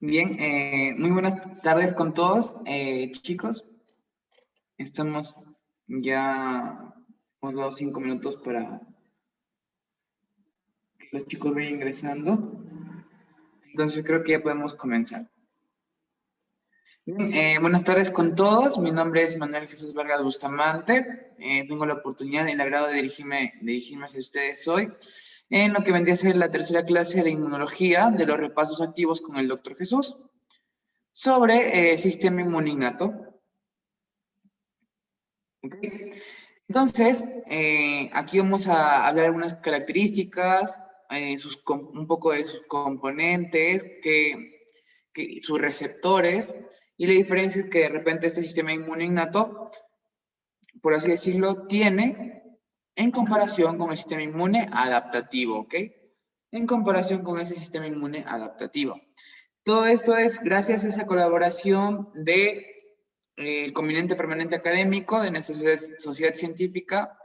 Bien, muy buenas tardes con todos, chicos. Estamos ya, hemos dado 5 minutos para que los chicos vayan ingresando. Entonces creo que ya podemos comenzar. Bien, buenas tardes con todos. Mi nombre es Manuel Jesús Vargas Bustamante. Tengo la oportunidad y el agrado de dirigirme hacia ustedes hoy en lo que vendría a ser la tercera clase de inmunología de los repasos activos con el doctor Jesús sobre sistema inmune innato. Okay. Entonces, aquí vamos a hablar de algunas características, un poco de sus componentes, sus receptores y la diferencia que de repente este sistema inmune innato, por así decirlo, tiene en comparación con el sistema inmune adaptativo, ¿ok? En comparación con ese sistema inmune adaptativo. Todo esto es gracias a esa colaboración de el Combinante Permanente Académico de nuestra Sociedad Científica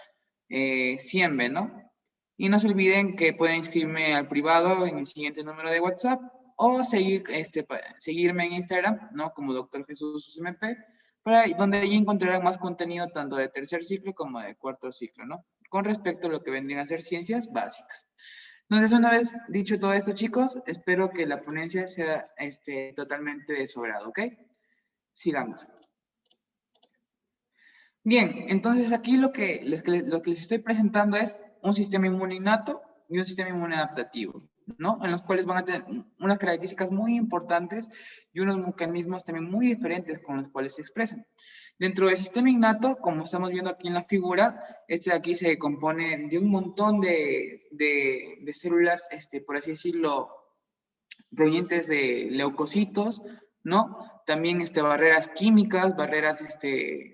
CIEMBE, ¿no? Y no se olviden que pueden inscribirme al privado en el siguiente número de WhatsApp o seguirme en Instagram, ¿no? Como Dr. Jesús UMP, donde allí encontrarán más contenido tanto de tercer ciclo como de cuarto ciclo, ¿no? Con respecto a lo que vendrían a ser ciencias básicas. Entonces, una vez dicho todo esto, chicos, espero que la ponencia sea totalmente de su agrado, ¿ok? Sigamos. Bien, entonces aquí lo que les estoy presentando es un sistema inmune innato y un sistema inmune adaptativo, ¿no? En los cuales van a tener unas características muy importantes y unos mecanismos también muy diferentes con los cuales se expresan. Dentro del sistema innato, como estamos viendo aquí en la figura, este de aquí se compone de un montón de células, por así decirlo, provenientes de leucocitos, ¿no? También barreras químicas, barreras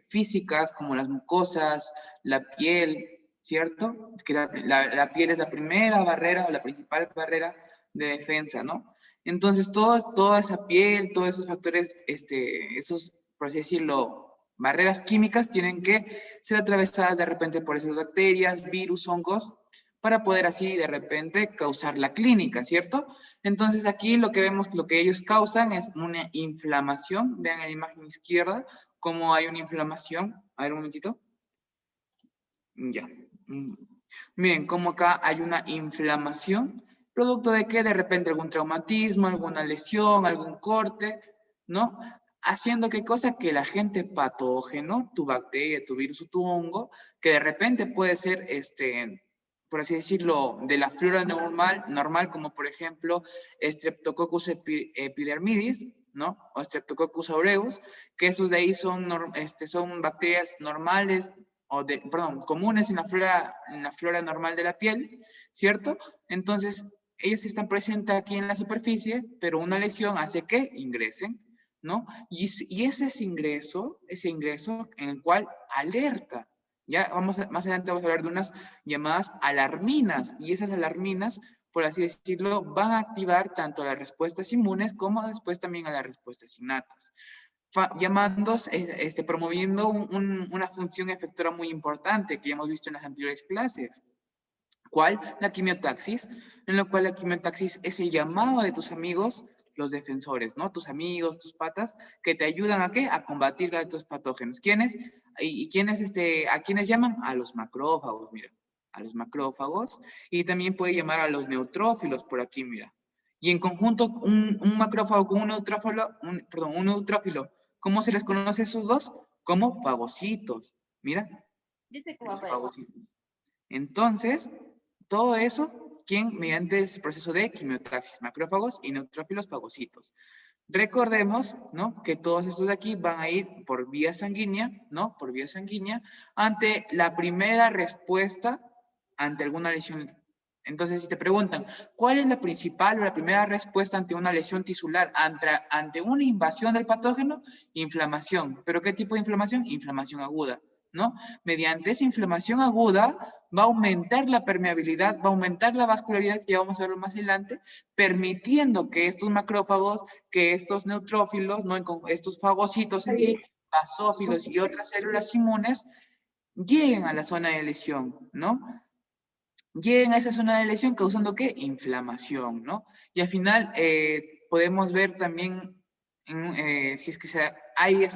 físicas, como las mucosas, la piel, ¿cierto? Que la piel es la primera barrera o la principal barrera de defensa, ¿no? Entonces, toda esa piel, todos esos factores, esos, por así decirlo, barreras químicas tienen que ser atravesadas de repente por esas bacterias, virus, hongos, para poder así de repente causar la clínica, ¿cierto? Entonces aquí lo que vemos, lo que ellos causan es una inflamación. Vean en la imagen izquierda cómo hay una inflamación. A ver un momentito. Ya. Miren cómo acá hay una inflamación, producto de que de repente algún traumatismo, alguna lesión, algún corte, ¿no? Haciendo qué cosa, que el agente patógeno, tu bacteria, tu virus o tu hongo, que de repente puede ser, por así decirlo, de la flora normal, como por ejemplo Streptococcus epidermidis, ¿no? O Streptococcus aureus, que esos de ahí son bacterias normales, comunes en la flora normal de la piel, ¿cierto? Entonces, ellos están presentes aquí en la superficie, pero una lesión hace que ingresen, ¿no? Y ese es ese ingreso en el cual alerta. Ya más adelante vamos a hablar de unas llamadas alarminas, y esas alarminas, por así decirlo, van a activar tanto a las respuestas inmunes como después también a las respuestas innatas, promoviendo una función efectora muy importante que ya hemos visto en las anteriores clases. ¿Cuál? La quimiotaxis, en lo cual la quimiotaxis es el llamado de tus amigos, los defensores, ¿no? Tus amigos, tus patas, que te ayudan ¿a qué? A combatir a estos patógenos. ¿Quiénes? ¿Y quiénes, a quiénes llaman? A los macrófagos, mira, a los macrófagos, y también puede llamar a los neutrófilos por aquí, mira. Y en conjunto, un macrófago con un neutrófilo, ¿cómo se les conoce a esos dos? Como fagocitos. Mira. Dice como fagocitos. Entonces, todo eso, mediante el proceso de quimiotaxis, macrófagos y neutrófilos fagocitos. Recordemos, ¿no? Que todos estos de aquí van a ir por vía sanguínea, ¿no? Por vía sanguínea, ante la primera respuesta ante alguna lesión. Entonces, si te preguntan, ¿cuál es la principal o la primera respuesta ante una lesión tisular, ante una invasión del patógeno? Inflamación. ¿Pero qué tipo de inflamación? Inflamación aguda, ¿no? Mediante esa inflamación aguda va a aumentar la permeabilidad, va a aumentar la vascularidad, que ya vamos a verlo más adelante, permitiendo que estos macrófagos, que estos neutrófilos, ¿no? Estos fagocitos en sí, basófilos y otras células inmunes, lleguen a la zona de lesión, ¿no? Lleguen a esa zona de lesión causando ¿qué? Inflamación, ¿no? Y al final podemos ver también si es que hay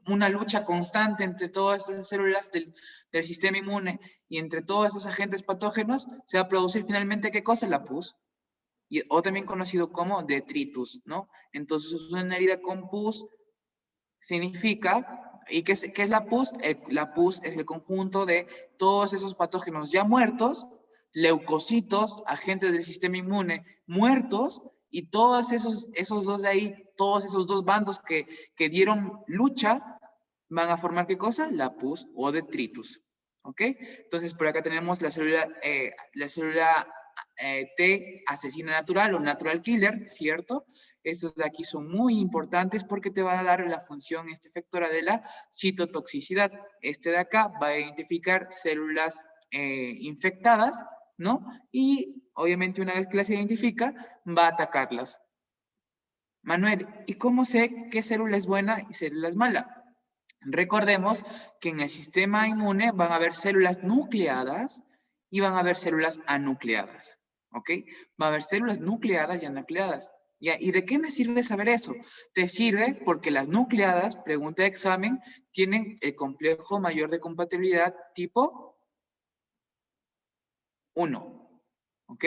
una lucha constante entre todas estas células del sistema inmune y entre todos esos agentes patógenos, se va a producir finalmente, ¿qué cosa? La pus, o también conocido como detritus, ¿no? Entonces, una herida con pus significa, ¿y qué es la pus? La pus es el conjunto de todos esos patógenos ya muertos, leucocitos, agentes del sistema inmune muertos, y todos esos dos de ahí, todos esos dos bandos que dieron lucha, van a formar ¿qué cosa? La pus o detritus. ¿Ok? Entonces, por acá tenemos la célula T asesina natural o natural killer, ¿cierto? Estos de aquí son muy importantes porque te va a dar la función efectora de la citotoxicidad. Este de acá va a identificar células infectadas, ¿no? Y obviamente una vez que las identifica, va a atacarlas. Manuel, ¿y cómo sé qué célula es buena y célula es mala? Recordemos que en el sistema inmune van a haber células nucleadas y van a haber células anucleadas, ¿ok? Va a haber células nucleadas y anucleadas. ¿Ya? ¿Y de qué me sirve saber eso? Te sirve porque las nucleadas, pregunta de examen, tienen el complejo mayor de compatibilidad tipo 1, ¿ok?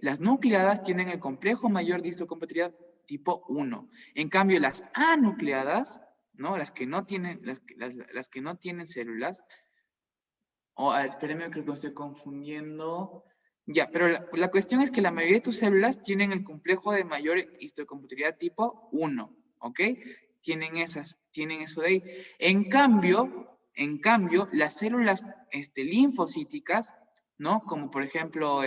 Las nucleadas tienen el complejo mayor de histocompatibilidad tipo 1. En cambio, las anucleadas, ¿no? Las que no tienen células. Espérenme, creo que me estoy confundiendo. Ya, pero la cuestión es que la mayoría de tus células tienen el complejo de mayor histocompatibilidad tipo 1, ¿ok? Tienen eso de ahí. En cambio, las células linfocíticas, ¿no? Como por ejemplo,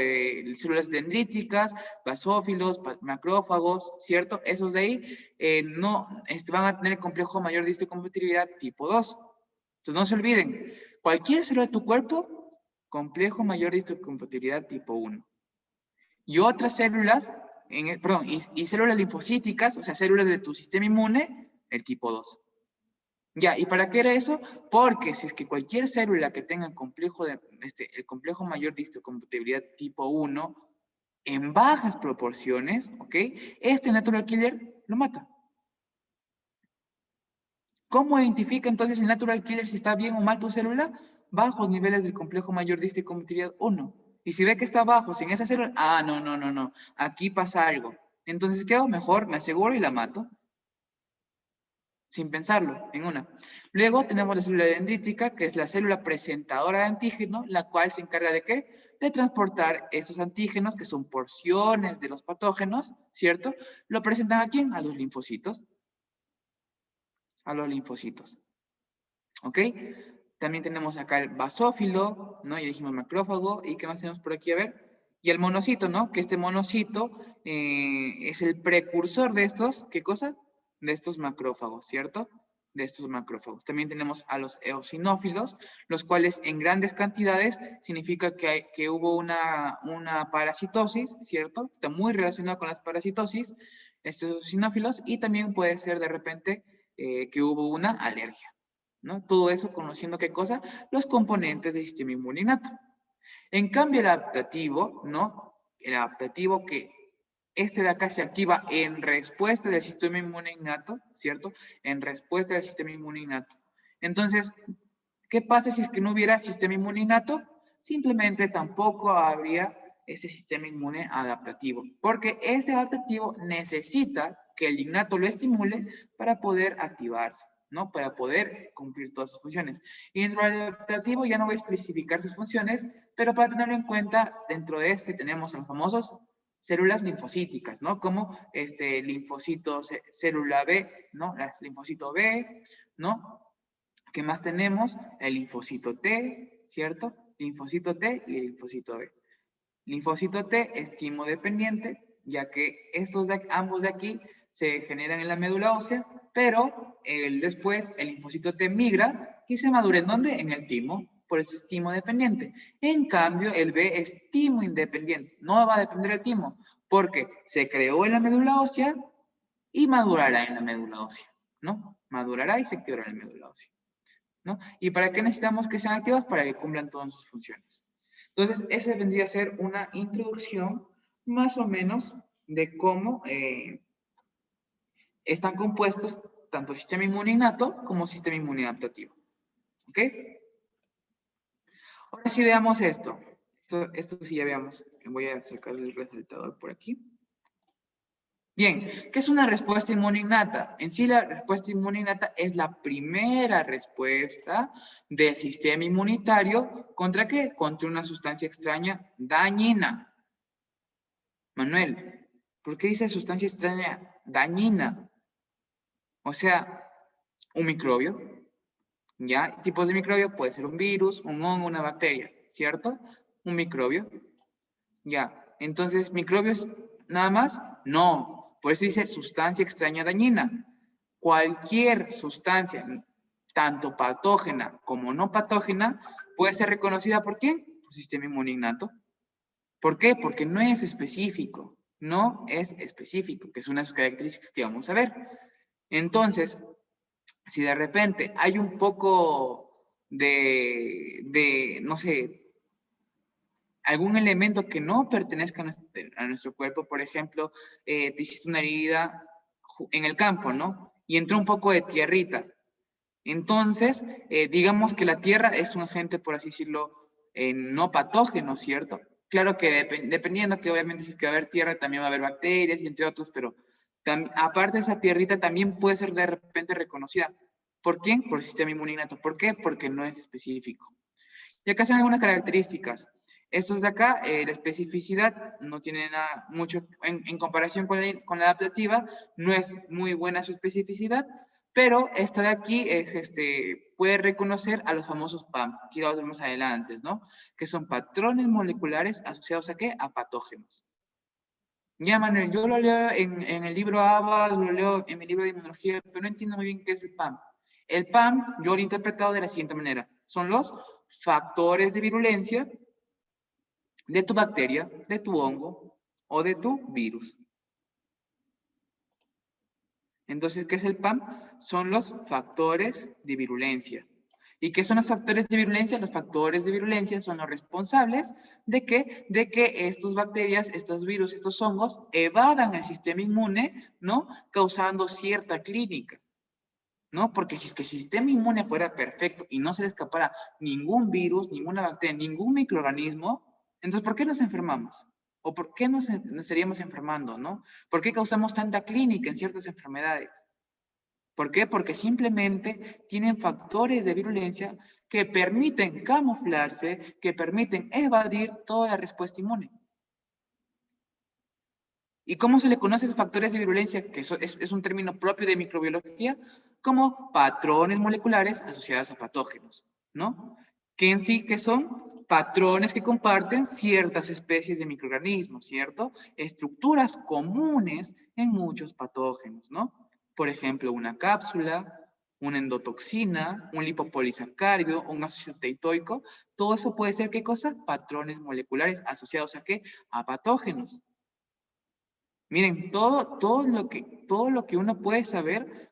células dendríticas, basófilos, macrófagos, ¿cierto? Esos de ahí no van a tener el complejo mayor de histocompatibilidad tipo 2. Entonces no se olviden, cualquier célula de tu cuerpo, complejo mayor de histocompatibilidad tipo 1. Y otras células, y células linfocíticas, o sea, células de tu sistema inmune, el tipo 2. Ya, ¿y para qué era eso? Porque si es que cualquier célula que tenga el complejo mayor de histocompatibilidad tipo 1, en bajas proporciones, ¿ok? Este natural killer lo mata. ¿Cómo identifica entonces el natural killer si está bien o mal tu célula? Bajos niveles del complejo mayor de histocompatibilidad 1. Y si ve que está bajo sin esa célula, no, aquí pasa algo. Entonces, ¿qué hago? Mejor me aseguro y la mato. Sin pensarlo, en una. Luego tenemos la célula dendrítica, que es la célula presentadora de antígeno, la cual se encarga de ¿qué? De transportar esos antígenos, que son porciones de los patógenos, ¿cierto? ¿Lo presentan a quién? A los linfocitos. A los linfocitos. ¿Ok? También tenemos acá el basófilo, ¿no? Ya dijimos macrófago. ¿Y qué más tenemos por aquí? A ver. Y el monocito, ¿no? Que este monocito es el precursor de estos, ¿qué cosa? De estos macrófagos, ¿cierto? De estos macrófagos. También tenemos a los eosinófilos, los cuales en grandes cantidades significa que hubo una parasitosis, ¿cierto? Está muy relacionado con las parasitosis, estos eosinófilos, y también puede ser de repente que hubo una alergia, ¿no? Todo eso conociendo qué cosa, los componentes del sistema inmune innato. En cambio, el adaptativo, ¿no? El adaptativo que de acá se activa en respuesta del sistema inmune innato, ¿cierto? En respuesta del sistema inmune innato. Entonces, ¿qué pasa si es que no hubiera sistema inmune innato? Simplemente tampoco habría ese sistema inmune adaptativo, porque este adaptativo necesita que el innato lo estimule para poder activarse, ¿no? Para poder cumplir todas sus funciones. Y dentro del adaptativo ya no voy a especificar sus funciones, pero para tenerlo en cuenta, dentro de tenemos a los famosos células linfocíticas, ¿no? Como linfocitos, célula B, ¿no? Las linfocito B, ¿no? ¿Qué más tenemos? El linfocito T, ¿cierto? Linfocito T y el linfocito B. Linfocito T es quimodependiente, ya que ambos de aquí se generan en la médula ósea, pero después el linfocito T migra y se madura ¿en dónde? En el timo, por eso es timo dependiente. En cambio, el B es timo independiente, no va a depender del timo, porque se creó en la médula ósea y madurará en la médula ósea, ¿no? Madurará y se activará en la médula ósea, ¿no? ¿Y para qué necesitamos que sean activos? Para que cumplan todas sus funciones. Entonces, esa vendría a ser una introducción más o menos de cómo están compuestos tanto sistema inmune innato como sistema inmune adaptativo. ¿Ok? Ahora sí veamos esto. Esto sí ya veamos. Voy a sacar el resaltador por aquí. Bien, ¿qué es una respuesta inmune innata? En sí, la respuesta inmune innata es la primera respuesta del sistema inmunitario ¿contra qué? Contra una sustancia extraña dañina. Manuel, ¿por qué dice sustancia extraña dañina? O sea, un microbio. ¿Ya? Tipos de microbio puede ser un virus, un hongo, una bacteria, ¿cierto? Un microbio. Ya. Entonces, ¿microbios nada más? No. Por eso dice sustancia extraña dañina. Cualquier sustancia, tanto patógena como no patógena, puede ser reconocida por ¿quién? Por sistema inmune innato. ¿Por qué? Porque no es específico. No es específico, que es una de sus características que vamos a ver. Entonces, si de repente hay un poco no sé, algún elemento que no pertenezca a nuestro cuerpo, por ejemplo, te hiciste una herida en el campo, ¿no? Y entró un poco de tierrita. Entonces, digamos que la tierra es un agente, por así decirlo, no patógeno, ¿cierto? Claro que dependiendo que obviamente si es que va a haber tierra, también va a haber bacterias y entre otros, pero aparte de esa tierrita también puede ser de repente reconocida. ¿Por quién? Por el sistema inmune innato. ¿Por qué? Porque no es específico. Y acá están algunas características. Estos de acá, la especificidad no tiene nada mucho en comparación con la adaptativa, no es muy buena su especificidad, pero esta de aquí puede reconocer a los famosos PAM, que ya los vemos adelante, ¿no? Que son patrones moleculares asociados a ¿qué? A patógenos. Ya, Manuel, yo lo leo en el libro ABA, lo leo en mi libro de inmunología, pero no entiendo muy bien qué es el PAM. El PAM yo lo he interpretado de la siguiente manera. Son los factores de virulencia de tu bacteria, de tu hongo o de tu virus. Entonces, ¿qué es el PAM? Son los factores de virulencia. ¿Y qué son los factores de virulencia? Los factores de virulencia son los responsables de que estas bacterias, estos virus, estos hongos evadan el sistema inmune, ¿no? Causando cierta clínica, ¿no? Porque si es que el sistema inmune fuera perfecto y no se le escapara ningún virus, ninguna bacteria, ningún microorganismo, entonces, ¿por qué nos enfermamos? ¿O por qué nos estaríamos enfermando, no? ¿Por qué causamos tanta clínica en ciertas enfermedades? ¿Por qué? Porque simplemente tienen factores de virulencia que permiten camuflarse, que permiten evadir toda la respuesta inmune. ¿Y cómo se le conoce a esos factores de virulencia? Que es un término propio de microbiología, como patrones moleculares asociados a patógenos, ¿no? Que en sí, que son patrones que comparten ciertas especies de microorganismos, ¿cierto? Estructuras comunes en muchos patógenos, ¿no? Por ejemplo, una cápsula, una endotoxina, un lipopolisacárido, un ácido teitoico, todo eso puede ser, ¿qué cosa? Patrones moleculares asociados a ¿qué? A patógenos. Miren, todo lo que uno puede saber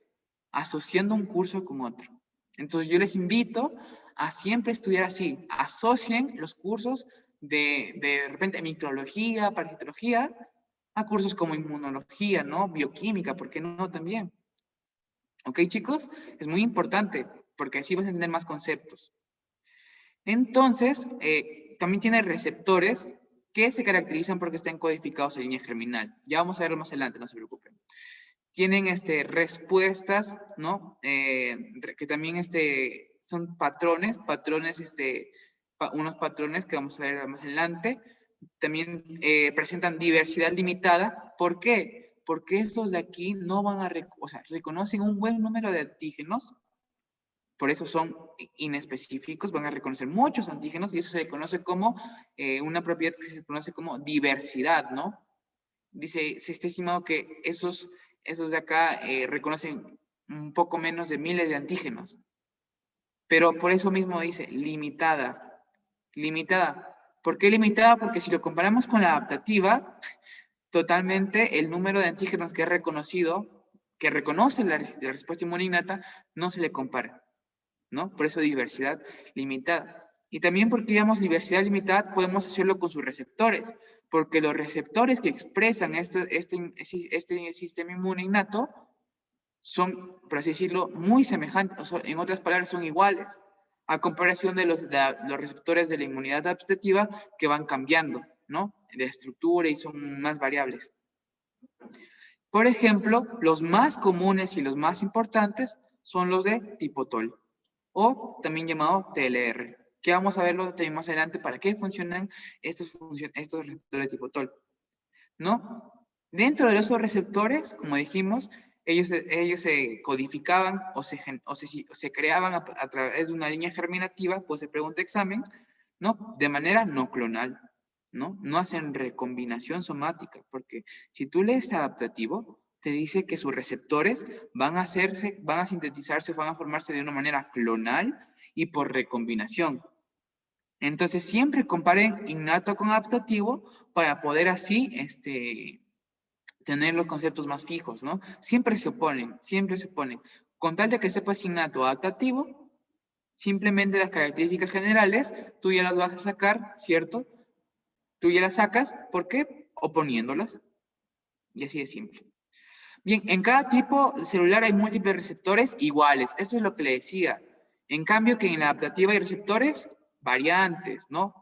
asociando un curso con otro. Entonces yo les invito a siempre estudiar así. Asocien los cursos de repente microbiología, parasitología, a cursos como inmunología, ¿no? Bioquímica, ¿por qué no también? ¿Ok, chicos? Es muy importante porque así vas a entender más conceptos. Entonces, también tiene receptores que se caracterizan porque están codificados en línea germinal. Ya vamos a verlo más adelante, no se preocupen. Tienen respuestas, ¿no? Que también son patrones, unos patrones que vamos a ver más adelante. También presentan diversidad limitada. ¿Por qué? Porque estos de aquí no van a, o sea, reconocen un buen número de antígenos, por eso son inespecíficos, van a reconocer muchos antígenos y eso se conoce como una propiedad que se conoce como diversidad, ¿no? Dice, se está estimado que esos de acá reconocen un poco menos de miles de antígenos. Pero por eso mismo dice limitada. Limitada. ¿Por qué limitada? Porque si lo comparamos con la adaptativa, totalmente el número de antígenos que es reconocido, que reconoce la respuesta inmune innata, no se le compara, ¿no? Por eso diversidad limitada. Y también porque, digamos, diversidad limitada podemos hacerlo con sus receptores, porque los receptores que expresan este sistema inmune innato son, por así decirlo, muy semejantes, o sea, en otras palabras, son iguales, a comparación de los receptores de la inmunidad adaptativa que van cambiando, ¿no? De estructura y son más variables. Por ejemplo, los más comunes y los más importantes son los de tipo TOL, o también llamado TLR, que vamos a verlo también más adelante para qué funcionan estos receptores de tipo TOL, ¿no? Dentro de esos receptores, como dijimos, ellos se codificaban o se creaban a través de una línea germinativa, pues se pregunta examen, ¿no? De manera no clonal, ¿no? No hacen recombinación somática, porque si tú lees adaptativo, te dice que sus receptores van a sintetizarse, van a formarse de una manera clonal y por recombinación. Entonces, siempre comparen innato con adaptativo para poder así, tener los conceptos más fijos, ¿no? Siempre se oponen, siempre se oponen. Con tal de que sepas innato o adaptativo, simplemente las características generales, tú ya las vas a sacar, ¿cierto? Tú ya las sacas, ¿por qué? Oponiéndolas. Y así de simple. Bien, en cada tipo celular hay múltiples receptores iguales. Eso es lo que le decía. En cambio, que en la adaptativa hay receptores variantes, ¿no?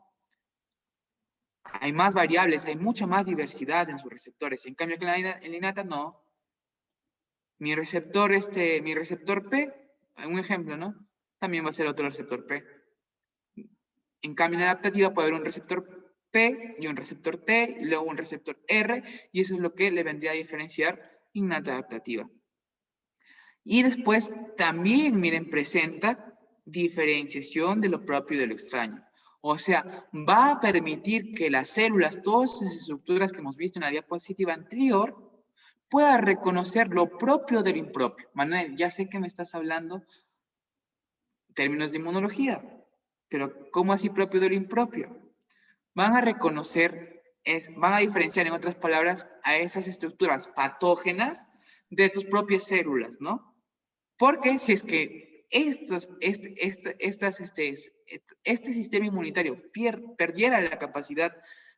Hay más variables, hay mucha más diversidad en sus receptores. En cambio, que en la innata no. Mi receptor P, un ejemplo, ¿no? También va a ser otro receptor P. En cambio, en la adaptativa puede haber un receptor P y un receptor T, y luego un receptor R, y eso es lo que le vendría a diferenciar innata adaptativa. Y después también, miren, presenta diferenciación de lo propio y de lo extraño. O sea, va a permitir que las células, todas esas estructuras que hemos visto en la diapositiva anterior, pueda reconocer lo propio de lo impropio. Manuel, ya sé que me estás hablando términos de inmunología, pero ¿cómo así propio de lo impropio? Van a reconocer, van a diferenciar, en otras palabras, a esas estructuras patógenas de tus propias células, ¿no? Porque si es que este sistema inmunitario perdiera la capacidad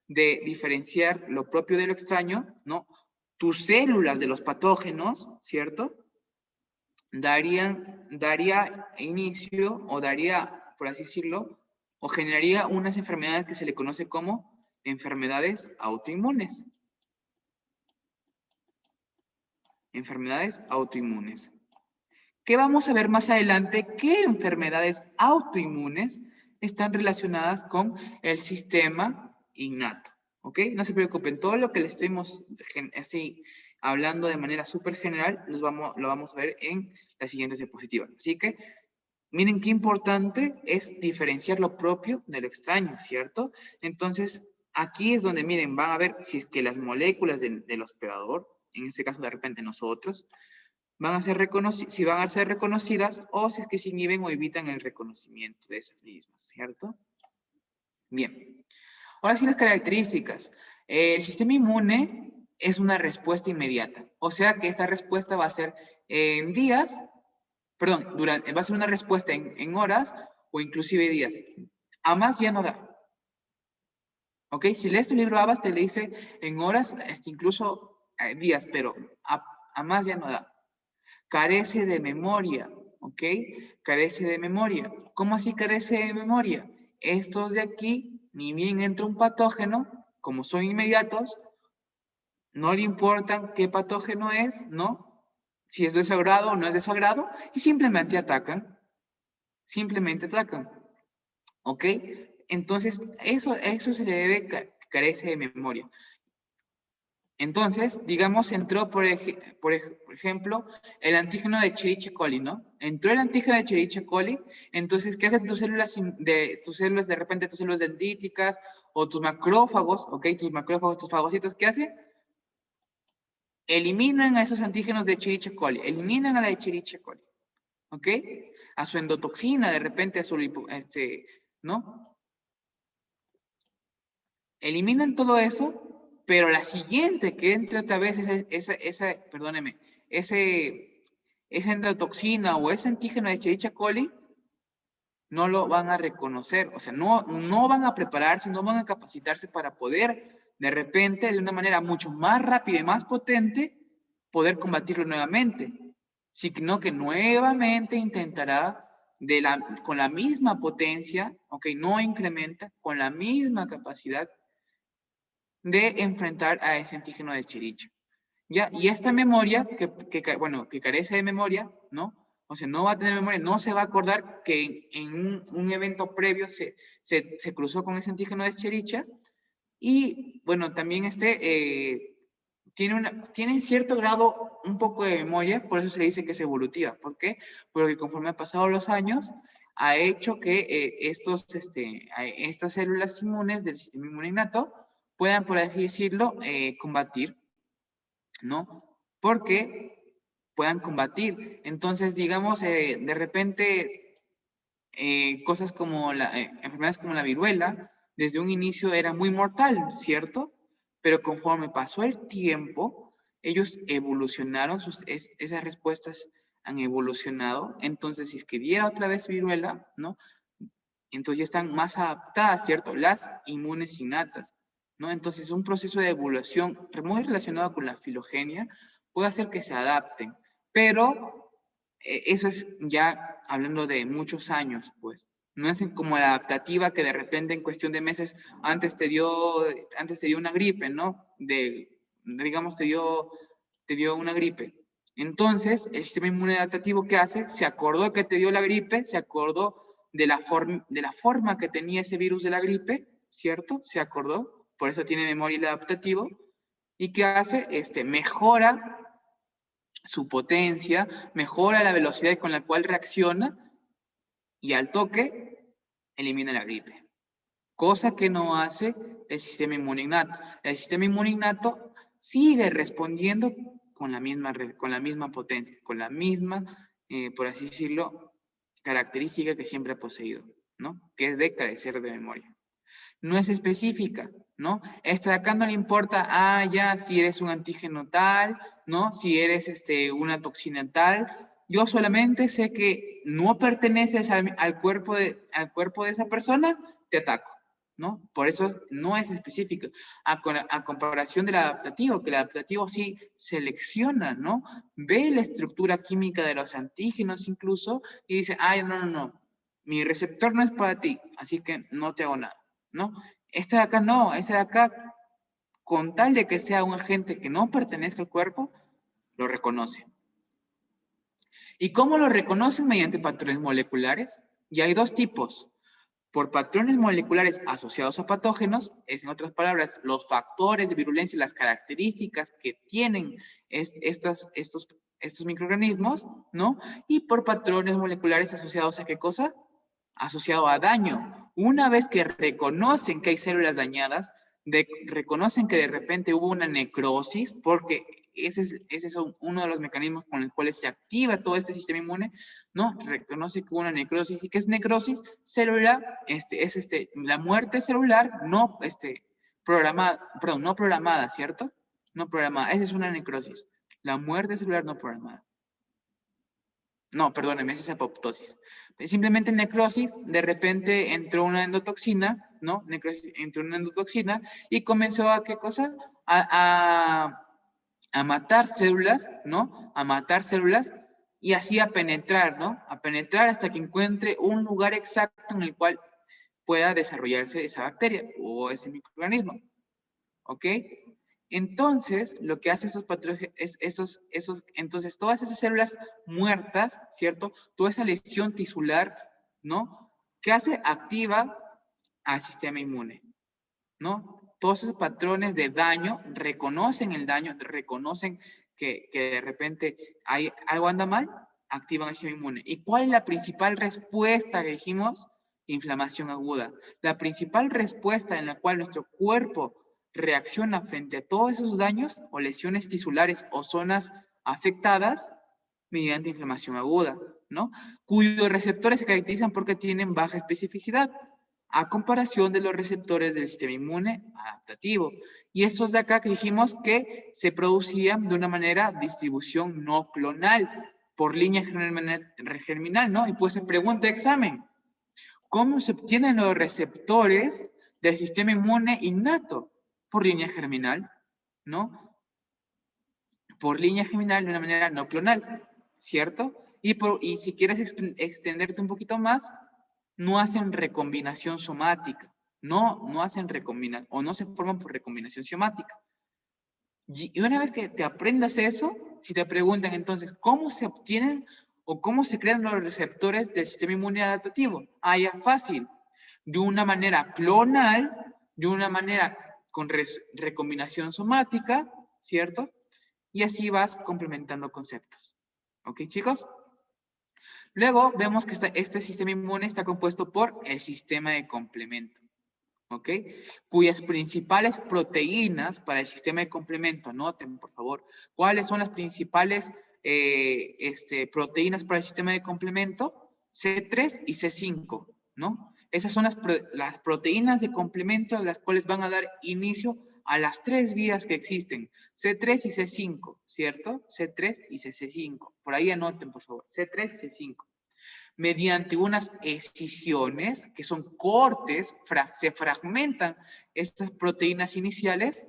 de diferenciar lo propio de lo extraño, ¿no? Tus células de los patógenos, ¿cierto? Daría inicio o daría, por así decirlo, o generaría unas enfermedades que se le conoce como enfermedades autoinmunes. Enfermedades autoinmunes. ¿Qué vamos a ver más adelante? ¿Qué enfermedades autoinmunes están relacionadas con el sistema innato? ¿Ok? No se preocupen, todo lo que le estemos así hablando de manera súper general, lo vamos a ver en las siguientes diapositivas. Así que, miren qué importante es diferenciar lo propio de lo extraño, ¿cierto? Entonces, aquí es donde, miren, van a ver si es que las moléculas del hospedador, en este caso de repente nosotros, van a ser si van a ser reconocidas o si es que se inhiben o evitan el reconocimiento de esas mismas, ¿cierto? Bien. Ahora sí las características. El sistema inmune es una respuesta inmediata. O sea que esta respuesta va a ser en días, perdón, va a ser una respuesta en horas o inclusive días. A más ya no da. ¿Ok? Si lees tu libro Abbas te le dice en horas, incluso días, pero a más ya no da. Carece de memoria, ¿ok? Carece de memoria. ¿Cómo así carece de memoria? Estos de aquí, ni bien entra un patógeno, como son inmediatos, no le importan qué patógeno es, ¿no? Si es de su agrado o no es de su agrado, y simplemente atacan. Simplemente atacan, ¿ok? Entonces, eso se le debe carece de memoria. Entonces, digamos, entró, por ejemplo, el antígeno de Escherichia coli, ¿no? Entró el antígeno de Escherichia coli, entonces, ¿qué hacen tus células de repente tus células dendríticas o tus macrófagos, ¿ok? Tus macrófagos, tus fagocitos, ¿qué hacen? Eliminan a esos antígenos de Escherichia coli, eliminan a la Escherichia coli, ¿ok? A su endotoxina, de repente, a su, ¿no? Eliminan todo eso, pero la siguiente que entra otra vez esa endotoxina o ese antígeno de Escherichia coli, no lo van a reconocer, o sea, no van a prepararse, no van a capacitarse para poder, de repente, de una manera mucho más rápida y más potente, poder combatirlo nuevamente. sino que nuevamente intentará con la misma potencia, ok, no incrementa, con la misma capacidad de enfrentar a ese antígeno de Escherichia. ¿Ya? Y esta memoria, que carece de memoria, ¿no? O sea, no va a tener memoria, no se va a acordar que en un evento previo se cruzó con ese antígeno de Escherichia. Y, bueno, también tiene en cierto grado un poco de memoria, por eso se le dice que es evolutiva. ¿Por qué? Porque conforme han pasado los años, ha hecho que estas células inmunes del sistema inmune innato puedan, por así decirlo, combatir, ¿no? Porque puedan combatir. Entonces, digamos, de repente, cosas como enfermedades como la viruela, desde un inicio era muy mortal, ¿cierto? Pero conforme pasó el tiempo, ellos evolucionaron, esas respuestas han evolucionado. Entonces, si es que diera otra vez viruela, ¿no? Entonces ya están más adaptadas, ¿cierto? Las inmunes innatas, ¿no? Entonces un proceso de evolución muy relacionado con la filogenia puede hacer que se adapten, pero eso es ya hablando de muchos años, pues. No es como la adaptativa que de repente en cuestión de meses antes te dio una gripe, ¿no? Digamos, te dio una gripe. Entonces, el sistema inmune adaptativo, ¿qué hace? Se acordó que te dio la gripe, se acordó de la forma que tenía ese virus de la gripe, ¿cierto? Se acordó, por eso tiene memoria el adaptativo. ¿Y qué hace? Mejora su potencia, mejora la velocidad con la cual reacciona y al toque elimina la gripe. Cosa que no hace el sistema inmune innato. El sistema inmune innato sigue respondiendo con la misma potencia, con la misma, por así decirlo, característica que siempre ha poseído, ¿no? Que es de carecer de memoria. No es específica, ¿no? Esta de acá no le importa, ya, si eres un antígeno tal, ¿no? Si eres una toxina tal. Yo solamente sé que no perteneces al cuerpo de esa persona, te ataco, ¿no? Por eso no es específico. A comparación del adaptativo, que el adaptativo sí selecciona, ¿no? Ve la estructura química de los antígenos incluso y dice, no, mi receptor no es para ti, así que no te hago nada, ¿no? Este de acá no, ese de acá, con tal de que sea un agente que no pertenezca al cuerpo, lo reconoce. ¿Y cómo lo reconocen? Mediante patrones moleculares. Y hay dos tipos. Por patrones moleculares asociados a patógenos, es en otras palabras, los factores de virulencia, las características que tienen estos microorganismos, ¿no? Y por patrones moleculares asociados a ¿qué cosa? Asociado a daño. Una vez que reconocen que hay células dañadas, reconocen que de repente hubo una necrosis, porque ese es uno de los mecanismos con los cuales se activa todo este sistema inmune, ¿no? Reconoce que hubo una necrosis. ¿Y qué es necrosis? Celular, la muerte celular no programada, ¿cierto? No programada. Esa es una necrosis. La muerte celular no programada. No, perdóneme, esa es apoptosis. Simplemente necrosis, de repente entró una endotoxina, ¿no? Entró una endotoxina y comenzó a, ¿qué cosa? A matar células, ¿no? A matar células y así a penetrar, ¿no? A penetrar hasta que encuentre un lugar exacto en el cual pueda desarrollarse esa bacteria o ese microorganismo. ¿Ok? Entonces, lo que hace esos patógenos es entonces todas esas células muertas, ¿cierto? Toda esa lesión tisular, ¿no? ¿Qué hace? Activa al sistema inmune, ¿no? Todos esos patrones de daño reconocen el daño, reconocen que de repente algo anda mal, activan el sistema inmune. ¿Y cuál es la principal respuesta que dijimos? Inflamación aguda. La principal respuesta en la cual nuestro cuerpo reacciona frente a todos esos daños o lesiones tisulares o zonas afectadas mediante inflamación aguda, ¿no? Cuyos receptores se caracterizan porque tienen baja especificidad a comparación de los receptores del sistema inmune adaptativo. Y esos de acá que dijimos que se producían de una manera distribución no clonal, por línea germinal, ¿no? Y pues se pregunta examen, ¿cómo se obtienen los receptores del sistema inmune innato? Por línea germinal, ¿no? Por línea germinal de una manera no clonal. ¿cierto? Y si quieres extenderte un poquito más, no hacen recombinación somática. No hacen recombinación, o no se forman por recombinación somática. Y una vez que te aprendas eso, si te preguntan entonces, ¿cómo se obtienen o cómo se crean los receptores del sistema inmune adaptativo? Ah, ya fácil. De una manera clonal, de una manera con recombinación somática, ¿cierto? Y así vas complementando conceptos. ¿Ok, chicos? Luego vemos que este sistema inmune está compuesto por el sistema de complemento. ¿Ok? Cuyas principales proteínas para el sistema de complemento, noten por favor, ¿cuáles son las principales proteínas para el sistema de complemento? C3 y C5, ¿no? Esas son las proteínas de complemento las cuales van a dar inicio a las 3 vías que existen, C3 y C5, ¿cierto? C3 y C5. Por ahí anoten, por favor, C3 y C5. Mediante unas escisiones, que son cortes, se fragmentan estas proteínas iniciales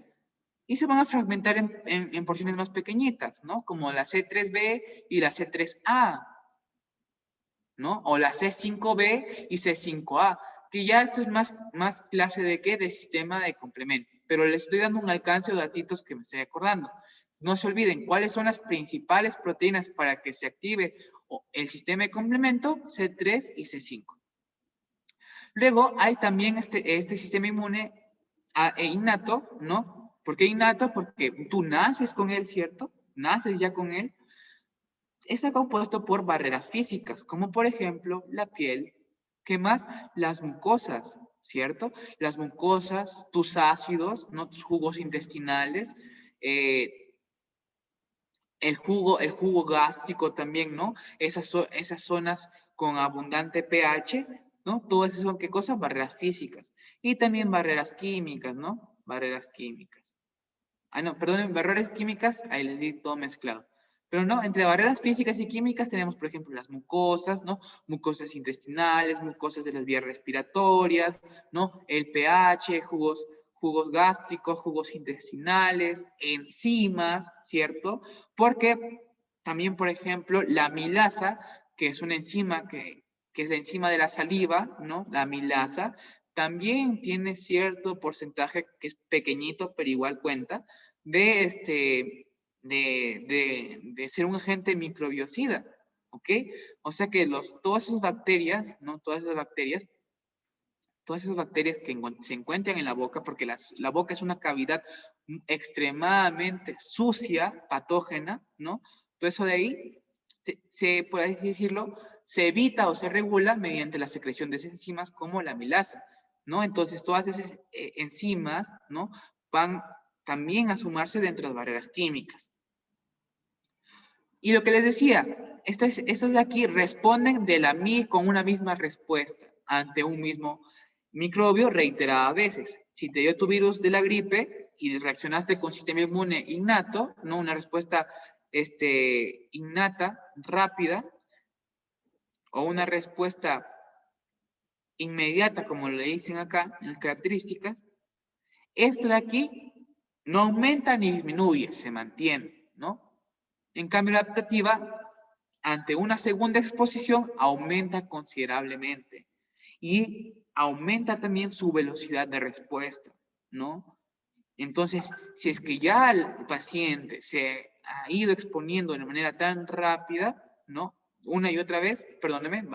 y se van a fragmentar en porciones más pequeñitas, ¿no? Como la C3b y la C3a, ¿no? O la C5b y C5a, que ya esto es más clase de ¿qué? De sistema de complemento. Pero les estoy dando un alcance o datitos que me estoy acordando. No se olviden, ¿cuáles son las principales proteínas para que se active el sistema de complemento? C3 y C5. Luego hay también este sistema inmune innato, ¿no? ¿Por qué innato? Porque tú naces con él, ¿cierto? Naces ya con él. Está compuesto por barreras físicas, como por ejemplo la piel. ¿Qué más? Las mucosas, ¿cierto? Las mucosas, tus ácidos, ¿no? Tus jugos intestinales, el jugo gástrico también, ¿no? Esas zonas con abundante pH, ¿no? Todas esas son, ¿qué cosas? Barreras físicas. Y también barreras químicas, ¿no? Barreras químicas. Ah, no, perdón, barreras químicas, ahí les di todo mezclado. Pero no, entre barreras físicas y químicas tenemos, por ejemplo, las mucosas, ¿no? Mucosas intestinales, mucosas de las vías respiratorias, ¿no? El pH, jugos gástricos, jugos intestinales, enzimas, ¿cierto? Porque también, por ejemplo, la amilasa, que es una enzima que es la enzima de la saliva, ¿no? La amilasa, también tiene cierto porcentaje que es pequeñito, pero igual cuenta, de ser un agente microbiocida, ¿ok? O sea que todas esas bacterias, ¿no? Todas esas bacterias que se encuentran en la boca, porque la boca es una cavidad extremadamente sucia, patógena, ¿no? Todo eso de ahí, por así decirlo, se evita o se regula mediante la secreción de esas enzimas como la amilasa, ¿no? Entonces, todas esas enzimas, ¿no? Van también a sumarse dentro de las barreras químicas. Y lo que les decía, estas de aquí responden con una misma respuesta ante un mismo microbio reiteradas veces. Si te dio tu virus de la gripe y reaccionaste con sistema inmune innato, ¿no? Una respuesta innata, rápida, o una respuesta inmediata, como le dicen acá en las características, esta de aquí no aumenta ni disminuye, se mantiene, ¿no? En cambio, la adaptativa, ante una segunda exposición, aumenta considerablemente y aumenta también su velocidad de respuesta, ¿no? Entonces, si es que ya el paciente se ha ido exponiendo de manera tan rápida, ¿no? Una y otra vez, perdóneme,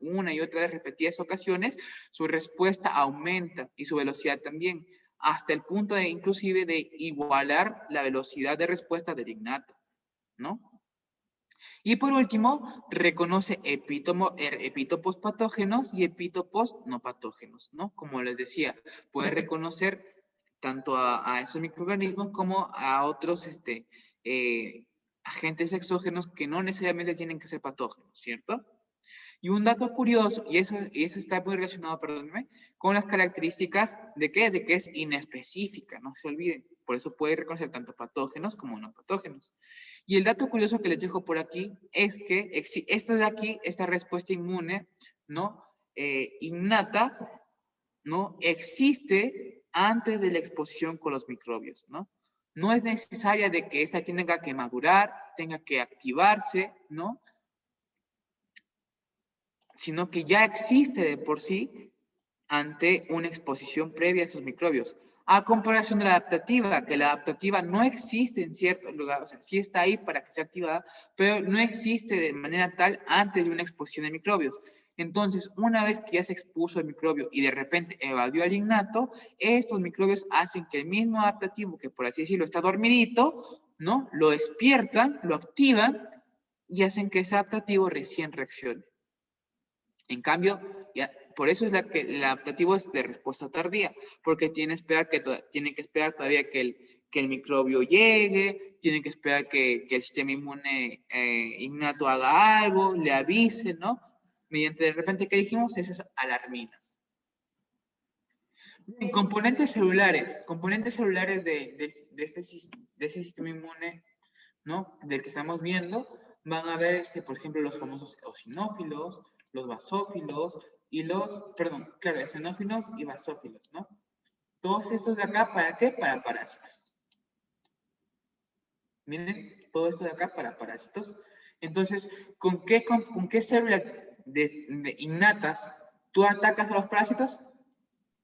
una y otra vez repetidas ocasiones, su respuesta aumenta y su velocidad también, hasta el punto de inclusive de igualar la velocidad de respuesta del innato, ¿no? Y por último, reconoce epítopos patógenos y epítopos no patógenos, ¿no? Como les decía, puede reconocer tanto a esos microorganismos como a otros agentes exógenos que no necesariamente tienen que ser patógenos, ¿cierto? Y un dato curioso, y eso está muy relacionado, perdónenme, con las características de ¿qué? De que es inespecífica, no se olviden. Por eso puede reconocer tanto patógenos como no patógenos. Y el dato curioso que les dejo por aquí es que esta respuesta inmune, ¿no? Innata, ¿no? Existe antes de la exposición con los microbios, ¿no? No es necesaria de que esta tenga que madurar, tenga que activarse, ¿no? Sino que ya existe de por sí ante una exposición previa a esos microbios. A comparación de la adaptativa, que la adaptativa no existe en ciertos lugares, o sea, sí está ahí para que sea activada, pero no existe de manera tal antes de una exposición de microbios. Entonces, una vez que ya se expuso el microbio y de repente evadió al innato, estos microbios hacen que el mismo adaptativo, que por así decirlo está dormidito, ¿no? Lo despiertan, lo activan y hacen que ese adaptativo recién reaccione. En cambio, ya, por eso es que el adaptativo es de respuesta tardía, porque tiene que esperar todavía que el microbio llegue, tiene que esperar que el sistema inmune innato haga algo, le avise, ¿no? Mediante de repente, ¿qué dijimos? Esas alarminas. Bien, componentes celulares de ese sistema inmune, ¿no? Del que estamos viendo, van a ver, por ejemplo, los famosos eosinófilos, los basófilos y eosinófilos y basófilos, ¿no? Todos estos de acá, ¿para qué? Para parásitos. Miren, todo esto de acá para parásitos. Entonces, ¿con qué células innatas tú atacas a los parásitos?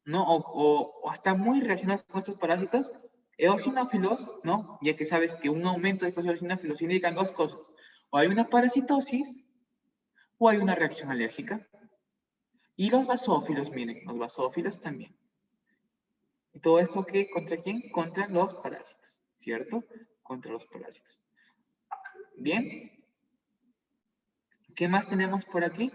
¿No? O está muy relacionado con estos parásitos, eosinófilos, ¿no? Ya que sabes que un aumento de estos eosinófilos indican dos cosas. O hay una parasitosis o hay una reacción alérgica. Y los basófilos, miren, los basófilos también. ¿Y todo esto qué? ¿Contra quién? Contra los parásitos, ¿cierto? Contra los parásitos. Bien. ¿Qué más tenemos por aquí?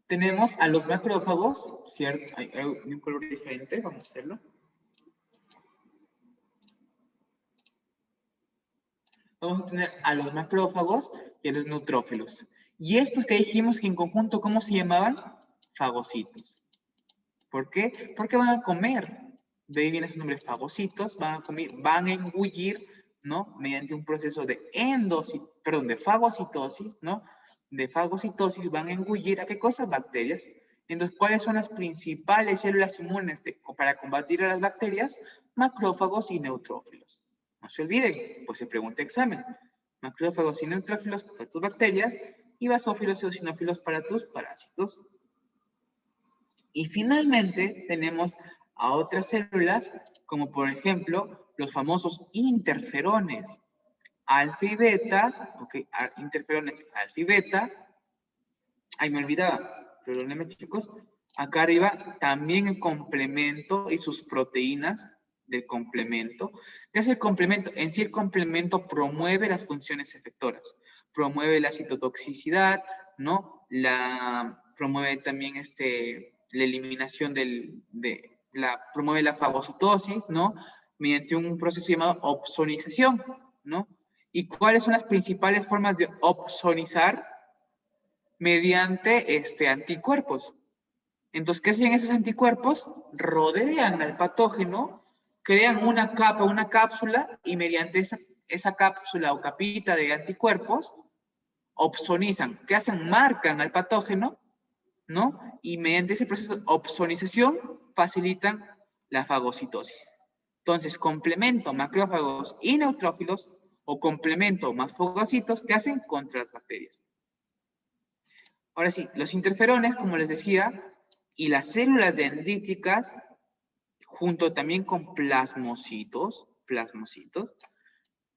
Tenemos a los macrófagos, ¿cierto? Hay un color diferente, vamos a hacerlo. Vamos a tener a los macrófagos y a los neutrófilos. Y estos que dijimos que en conjunto, ¿cómo se llamaban? Fagocitos. ¿Por qué? Porque van a comer. De ahí viene su nombre, fagocitos. Van a comer, van a engullir, ¿no? Mediante un proceso de fagocitosis, ¿no? De fagocitosis van a engullir, ¿a qué cosa? Bacterias. Entonces, ¿cuáles son las principales células inmunes para combatir a las bacterias? Macrófagos y neutrófilos. No se olviden, pues se pregunta examen. Macrófagos y neutrófilos para tus bacterias y basófilos y eosinófilos para tus parásitos. Y finalmente tenemos a otras células, como por ejemplo los famosos interferones alfa y beta, ok, interferones alfa y beta. Ahí me olvidaba, perdónenme chicos. Acá arriba también el complemento y sus proteínas del complemento. ¿Qué es el complemento? En sí el complemento promueve las funciones efectoras. Promueve la citotoxicidad, ¿no? Promueve también la eliminación promueve la fagocitosis, ¿no? Mediante un proceso llamado opsonización, ¿no? ¿Y cuáles son las principales formas de opsonizar? Mediante anticuerpos. Entonces, ¿qué hacen esos anticuerpos? Rodean al patógeno, crean una capa, una cápsula, y mediante esa cápsula o capita de anticuerpos, opsonizan. ¿Qué hacen? Marcan al patógeno, ¿no? Y mediante ese proceso de opsonización facilitan la fagocitosis. Entonces, complemento macrófagos y neutrófilos o complemento más fagocitos, ¿qué hacen? Contra las bacterias. Ahora sí, los interferones, como les decía, y las células dendríticas, junto también con plasmocitos,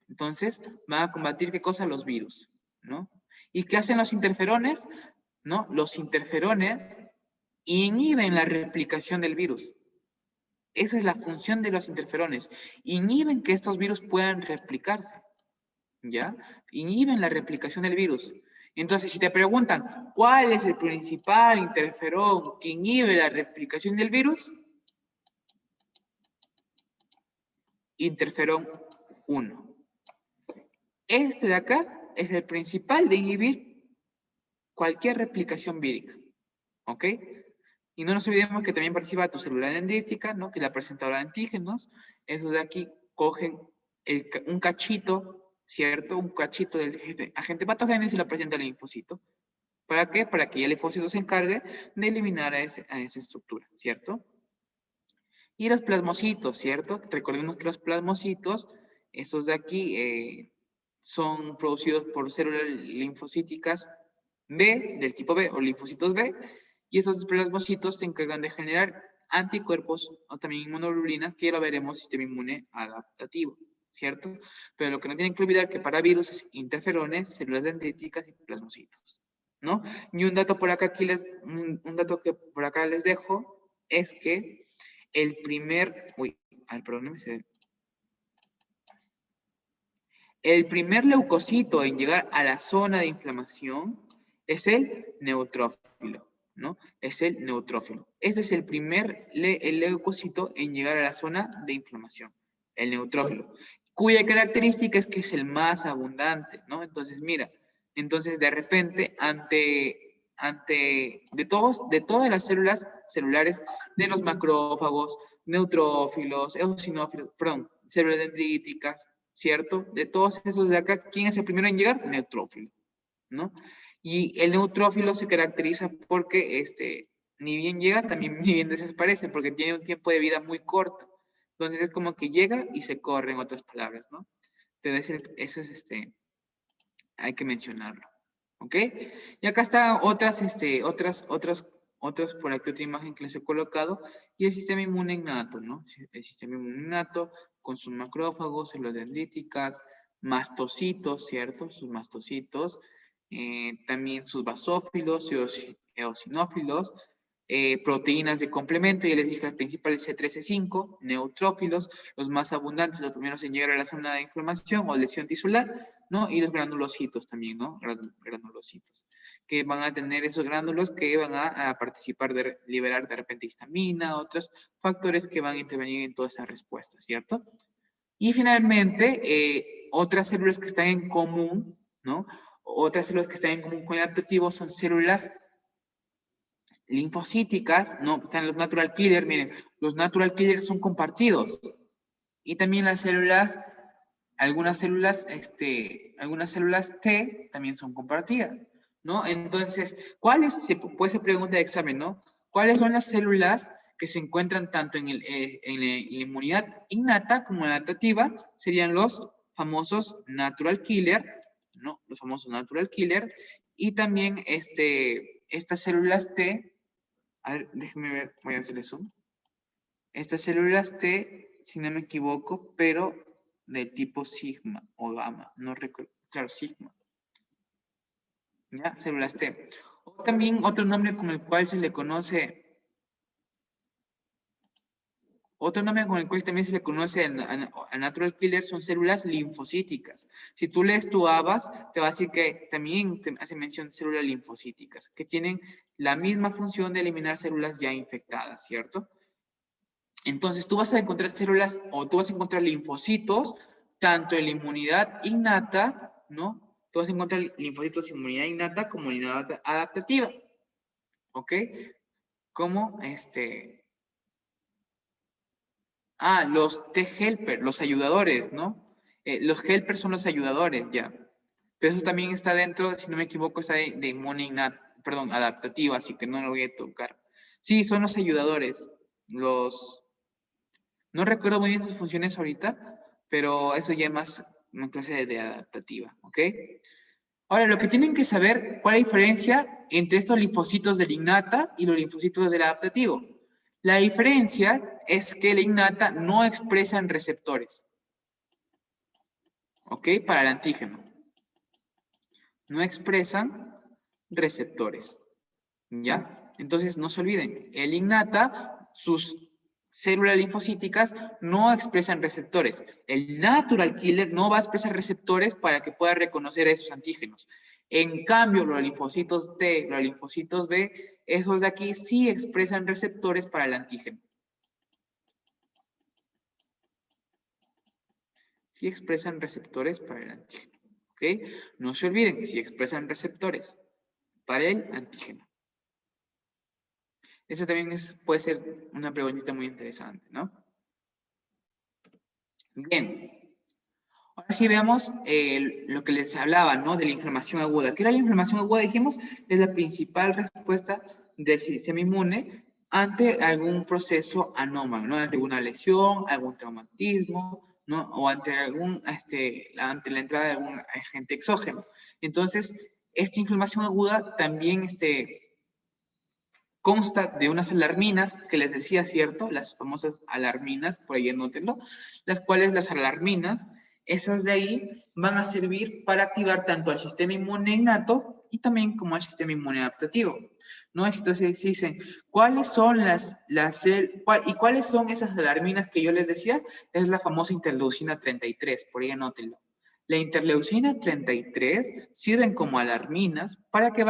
entonces van a combatir ¿qué cosa? Los virus, ¿no? ¿Y qué hacen los interferones? ¿No? Los interferones inhiben la replicación del virus. Esa es la función de los interferones. Inhiben que estos virus puedan replicarse, ¿ya? Inhiben la replicación del virus. Entonces, si te preguntan, ¿cuál es el principal interferón que inhibe la replicación del virus? Interferón 1. Este de acá es el principal de inhibir cualquier replicación vírica, ¿ok? Y no nos olvidemos que también participa tu célula dendrítica, ¿no? Que es la presentadora de antígenos. Esos de aquí cogen un cachito, ¿cierto? Un cachito del agente patógeno y se lo presenta al linfocito. ¿Para qué? Para que el linfocito se encargue de eliminar a esa estructura, ¿cierto? Y los plasmocitos, ¿cierto? Recordemos que los plasmocitos, esos de aquí, son producidos por células linfocíticas B, del tipo B, o linfocitos B, y esos plasmocitos se encargan de generar anticuerpos o también inmunoglobulinas, que ya lo veremos sistema inmune adaptativo, ¿cierto? Pero lo que no tienen que olvidar que para virus es interferones, células dendríticas y plasmocitos, ¿no? Y un dato por acá, un dato que por acá les dejo es que el primer, perdón, el primer leucocito en llegar a la zona de inflamación es el neutrófilo, ¿no? Es el neutrófilo. Este es el primer el leucocito en llegar a la zona de inflamación, el neutrófilo, cuya característica es que es el más abundante, ¿no? Entonces, mira, entonces de repente, de todas las células celulares, de los macrófagos, neutrófilos, eosinófilos, perdón, células dendríticas, ¿cierto? De todos esos de acá, ¿quién es el primero en llegar? Neutrófilo, ¿no? Y el neutrófilo se caracteriza porque ni bien llega, también ni bien desaparece, porque tiene un tiempo de vida muy corto. Entonces es como que llega y se corre, en otras palabras, ¿no? Entonces eso es hay que mencionarlo, ¿ok? Y acá está otras por aquí otra imagen que les he colocado, y el sistema inmune innato, ¿no? El sistema inmune innato con sus macrófagos, células dendríticas, mastocitos, ¿cierto? Sus mastocitos, también sus basófilos, eosinófilos, proteínas de complemento, ya les dije las principales C3, C5, neutrófilos, los más abundantes, los primeros en llegar a la zona de inflamación o lesión tisular, ¿no? Y los granulocitos también, ¿no? Granulocitos, que van a tener esos gránulos que van a participar de liberar de repente histamina, otros factores que van a intervenir en toda esa respuesta, ¿cierto? Y finalmente, otras células que están en común, ¿no? Otras células que están en común con el adaptativo son células linfocíticas, ¿no? Están los natural killers, miren, los natural killers son compartidos. Y también las células, algunas células T también son compartidas, ¿no? Entonces, puede ser pregunta de examen, ¿no? ¿Cuáles son las células que se encuentran tanto en la inmunidad innata como en la adaptativa? Serían los famosos natural killer, ¿no? Los famosos natural killer. Y también estas células T, a ver, déjenme ver, voy a hacerle zoom. Estas células T, si no me equivoco, pero de tipo sigma o gamma, no recuerdo, claro, sigma. ¿Ya? Células T. O también otro nombre con el cual se le conoce, otro nombre con el cual también se le conoce a natural killer son células linfocíticas. Si tú lees tu ABAS, te va a decir que también te hace mención de células linfocíticas, que tienen la misma función de eliminar células ya infectadas, ¿cierto? Entonces, tú vas a encontrar células o tú vas a encontrar linfocitos, tanto en la inmunidad innata, ¿no? Tú vas a encontrar linfocitos de inmunidad innata como inmunidad adaptativa, ¿ok? Como los T-helper, los ayudadores, ¿no? Los helpers son los ayudadores, ya. Pero eso también está dentro, si no me equivoco, está de inmune innata, perdón, adaptativa, así que no lo voy a tocar. Sí, son los ayudadores, no recuerdo muy bien sus funciones ahorita, pero eso ya es más una clase de adaptativa, ¿ok? Ahora, lo que tienen que saber, ¿cuál es la diferencia entre estos linfocitos del innata y los linfocitos del adaptativo? La diferencia es que el innata no expresan receptores, ¿ok? Para el antígeno. No expresan receptores, ¿ya? Entonces, no se olviden, el innata, sus células linfocíticas no expresan receptores. El natural killer no va a expresar receptores para que pueda reconocer esos antígenos. En cambio, los linfocitos T, los linfocitos B, esos de aquí sí expresan receptores para el antígeno. Sí expresan receptores para el antígeno. ¿Ok? No se olviden, sí expresan receptores para el antígeno. Esa también puede ser una preguntita muy interesante, ¿no? Bien. Ahora sí veamos lo que les hablaba, ¿no? De la inflamación aguda. ¿Qué era la inflamación aguda? Dijimos, es la principal respuesta del sistema inmune ante algún proceso anómalo, ¿no? Ante alguna lesión, algún traumatismo, ¿no? O ante ante la entrada de algún agente exógeno. Entonces, esta inflamación aguda también consta de unas alarminas que les decía, ¿cierto? Las famosas alarminas, por ahí anótenlo, las cuales las alarminas, esas de ahí van a servir para activar tanto al sistema inmune innato y también como al sistema inmune adaptativo, ¿no? Entonces dicen, ¿cuáles son cuáles son esas alarminas que yo les decía? Es la famosa interleucina 33, por ahí anótenlo. La interleucina 33 sirven como alarminas. ¿Para qué?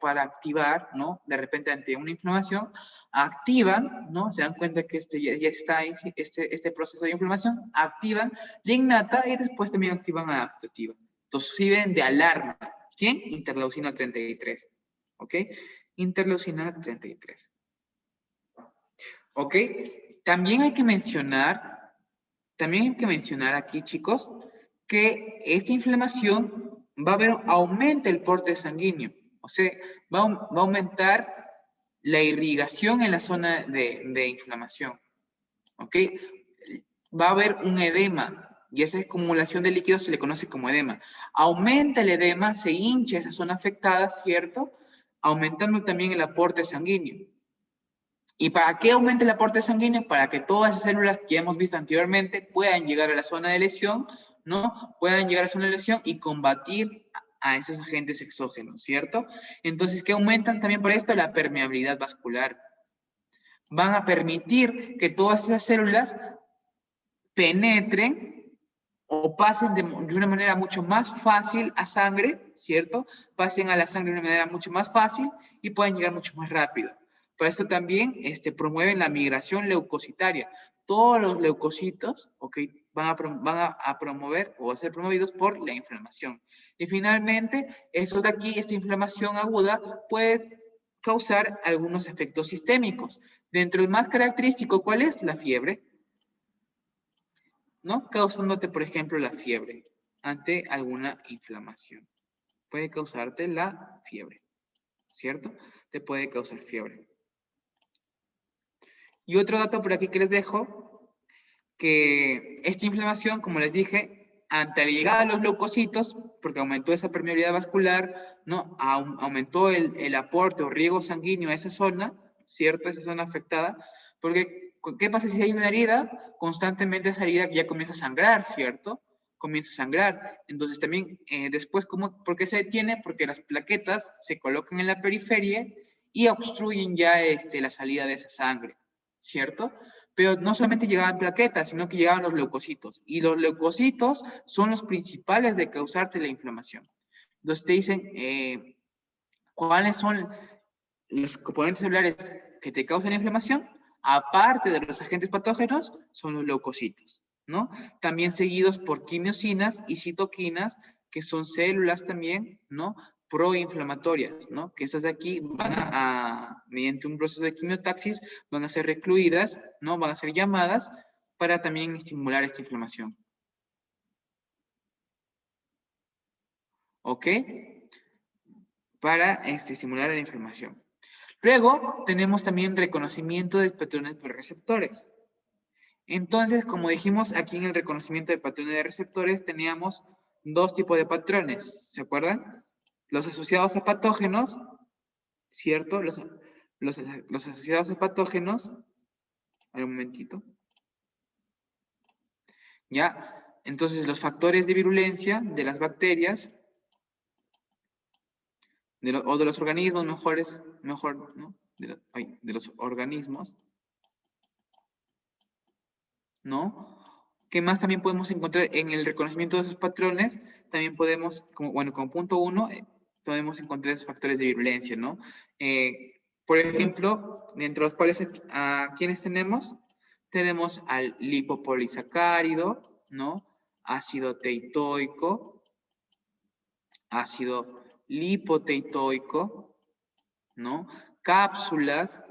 Para activar, ¿no? De repente ante una inflamación, activan, ¿no? Se dan cuenta que ya está ahí, este proceso de inflamación, activan la innata y después también activan la adaptativa. Entonces sirven de alarma. ¿Quién? Interleucina 33. ¿Ok? Interleucina 33. ¿Ok? También hay que mencionar aquí, chicos, que esta inflamación va a haber, aumenta el porte sanguíneo, o sea, va a aumentar la irrigación en la zona de inflamación, ¿ok? Va a haber un edema, y esa acumulación de líquidos se le conoce como edema. Aumenta el edema, se hincha esa zona afectada, ¿cierto? Aumentando también el aporte sanguíneo. ¿Y para qué aumenta el aporte sanguíneo? Para que todas esas células que hemos visto anteriormente puedan llegar a la zona de lesión, ¿no? Puedan llegar a la zona de lesión y combatir a esos agentes exógenos, ¿cierto? Entonces, ¿qué aumentan también por esto? La permeabilidad vascular. Van a permitir que todas esas células penetren o pasen de una manera mucho más fácil a sangre, ¿cierto? Pasen a la sangre de una manera mucho más fácil y pueden llegar mucho más rápido. Por eso también promueven la migración leucocitaria. Todos los leucocitos, ¿ok? van a promover o a ser promovidos por la inflamación. Y finalmente, esta inflamación aguda puede causar algunos efectos sistémicos. Dentro del más característico, ¿cuál es? La fiebre, ¿no? Causándote, por ejemplo, la fiebre ante alguna inflamación. Puede causarte la fiebre, ¿cierto? Te puede causar fiebre. Y otro dato por aquí que les dejo, que esta inflamación, como les dije, ante la llegada de los leucocitos, porque aumentó esa permeabilidad vascular, ¿no? Aumentó el aporte o riego sanguíneo a esa zona, ¿cierto? Esa zona afectada, porque ¿qué pasa si hay una herida? Constantemente esa herida ya comienza a sangrar, ¿cierto? Comienza a sangrar. Entonces también después, ¿por qué se detiene? Porque las plaquetas se colocan en la periferia y obstruyen ya la salida de esa sangre, ¿cierto? Pero no solamente llegaban plaquetas, sino que llegaban los leucocitos. Y los leucocitos son los principales de causarte la inflamación. Entonces te dicen, ¿cuáles son los componentes celulares que te causan inflamación? Aparte de los agentes patógenos, son los leucocitos, ¿no? También seguidos por quimiosinas y citoquinas, que son células también, ¿no? Proinflamatorias, ¿no? Que estas de aquí mediante un proceso de quimiotaxis, van a ser recluidas, ¿no? Van a ser llamadas para también estimular esta inflamación. ¿Ok? Para estimular la inflamación. Luego tenemos también reconocimiento de patrones por receptores. Entonces, como dijimos aquí en el reconocimiento de patrones de receptores, teníamos dos tipos de patrones, ¿se acuerdan? Los asociados a patógenos, ¿cierto? Los asociados a patógenos, un momentito. ¿Ya? Entonces, los factores de virulencia de las bacterias, o de los organismos mejor, ¿no? De los organismos, ¿no? ¿Qué más también podemos encontrar en el reconocimiento de esos patrones? También podemos, como punto 1, podemos encontrar esos factores de virulencia, ¿no? Por ejemplo, dentro de los cuales, ¿a quiénes tenemos? Tenemos al lipopolisacárido, ¿no? Ácido teitoico, ácido lipoteitoico, ¿no? Cápsulas,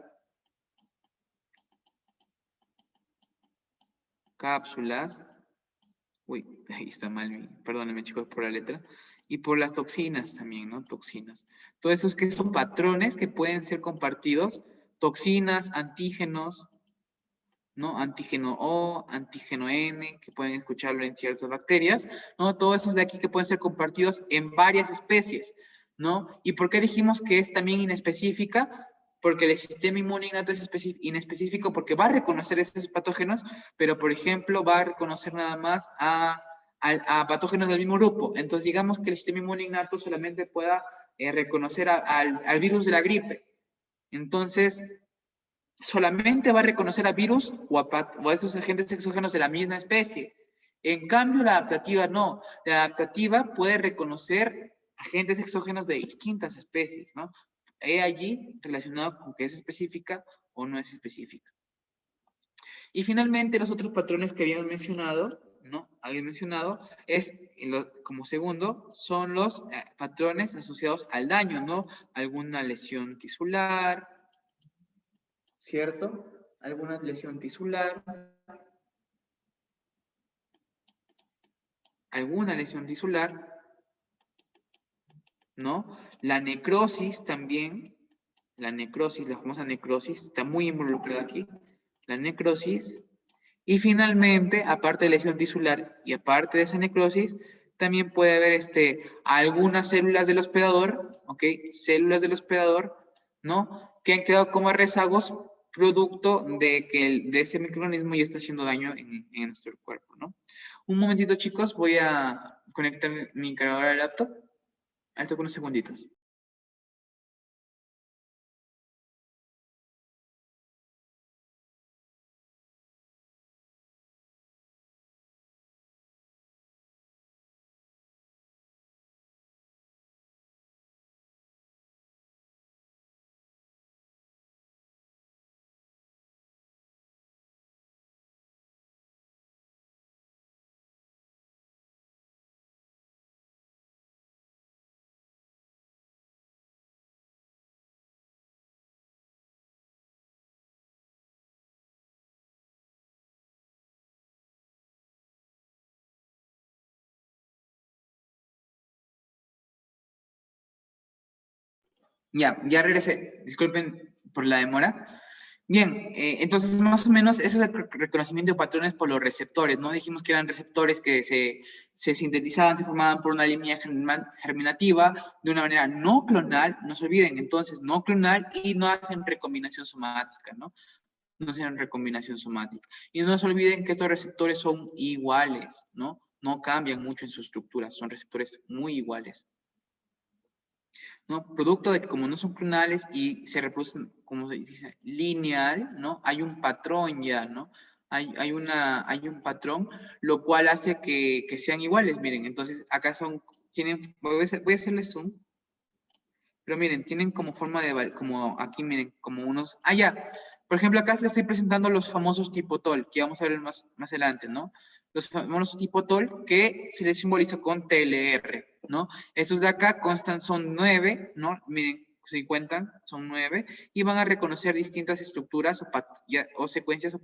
uy, ahí está mal, perdónenme chicos por la letra, y por las toxinas también, ¿no? Toxinas. Todos esos que son patrones que pueden ser compartidos toxinas, antígenos, ¿no? Antígeno O, antígeno N, que pueden escucharlo en ciertas bacterias, ¿no? Todos esos de aquí que pueden ser compartidos en varias especies, ¿no? ¿Y por qué dijimos que es también inespecífica? Porque el sistema inmune innato es inespecífico porque va a reconocer esos patógenos, pero por ejemplo va a reconocer nada más a patógenos del mismo grupo. Entonces digamos que el sistema inmune innato solamente pueda reconocer al virus de la gripe. Entonces, solamente va a reconocer a virus o a esos agentes exógenos de la misma especie. En cambio, la adaptativa no. La adaptativa puede reconocer agentes exógenos de distintas especies, ¿no? He allí relacionado con que es específica o no es específica. Y finalmente, los otros patrones que habíamos mencionado, ¿no? Habíamos mencionado, como segundo, son los patrones asociados al daño, ¿no? Alguna lesión tisular, ¿cierto? Alguna lesión tisular, ¿no? La necrosis también, la famosa necrosis, está muy involucrada aquí, la necrosis. Y finalmente, aparte de lesión tisular y aparte de esa necrosis, también puede haber algunas células del hospedador, ¿ok? Células del hospedador, ¿no? Que han quedado como rezagos producto de que de ese microorganismo ya está haciendo daño en nuestro cuerpo, ¿no? Un momentito, chicos, voy a conectar mi cargador al laptop. Alto con unos segunditos. Ya regresé. Disculpen por la demora. Bien, entonces más o menos eso es el reconocimiento de patrones por los receptores, ¿no? Dijimos que eran receptores que se sintetizaban, se formaban por una línea germinativa de una manera no clonal, no se olviden, entonces no clonal y no hacen recombinación somática, ¿no? No hacen recombinación somática. Y no se olviden que estos receptores son iguales, ¿no? No cambian mucho en su estructura, son receptores muy iguales. ¿No? Producto de que como no son clonales y se reproducen, como se dice, lineal, ¿no? Hay un patrón ya, ¿no? Hay un patrón, lo cual hace que sean iguales, miren, entonces acá voy a hacerles zoom, pero miren, tienen como forma de, como aquí miren, como unos, ya, por ejemplo acá les estoy presentando los famosos tipo TOL, que vamos a ver más adelante, ¿no? Los famosos tipo TOL que se les simboliza con TLR, ¿no? Estos de acá constan, son 9, ¿no? Miren, si cuentan, son 9, y van a reconocer distintas estructuras o secuencias o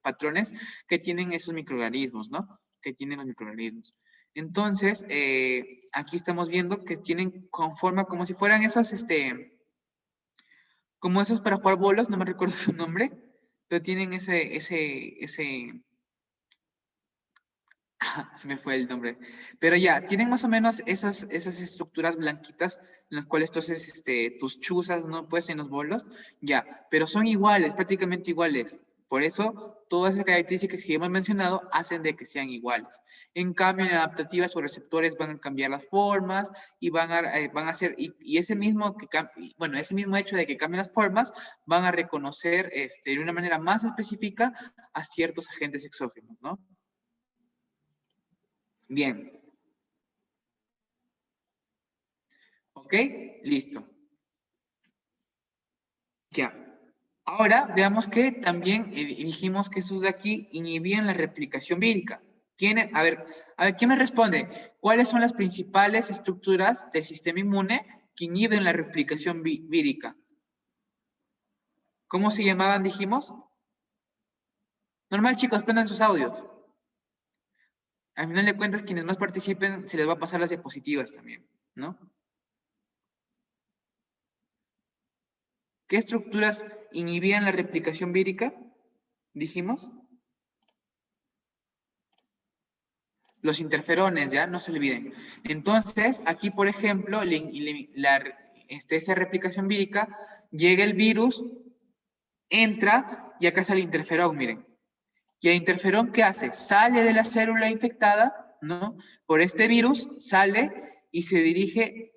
patrones que tienen esos microorganismos, ¿no? Que tienen los microorganismos. Entonces, aquí estamos viendo que tienen con forma como si fueran esos, como esos para jugar bolos, no me recuerdo su nombre, pero tienen se me fue el nombre. Pero ya, tienen más o menos esas estructuras blanquitas en las cuales entonces tus chuzas, ¿no? Pues en los bolos, ya, pero son iguales, prácticamente iguales. Por eso, todas esas características que hemos mencionado hacen de que sean iguales. En cambio, en adaptativas, sus receptores van a cambiar las formas y van a hacer, y ese mismo, ese mismo hecho de que cambien las formas, van a reconocer de una manera más específica a ciertos agentes exógenos, ¿no? Bien. ¿Ok? Listo. Ya. Ahora veamos que también dijimos que esos de aquí inhibían la replicación vírica. ¿Quién me responde? ¿Cuáles son las principales estructuras del sistema inmune que inhiben la replicación vírica? ¿Cómo se llamaban, dijimos? Normal, chicos, prendan sus audios. Al final de cuentas, quienes más participen, se les va a pasar las diapositivas también, ¿no? ¿Qué estructuras inhibían la replicación vírica? Dijimos. Los interferones, ¿ya? No se olviden. Entonces, aquí, por ejemplo, esa replicación vírica, llega el virus, entra y acá sale el interferón, miren. ¿Y el interferón qué hace? Sale de la célula infectada, ¿no? Por este virus, sale y se dirige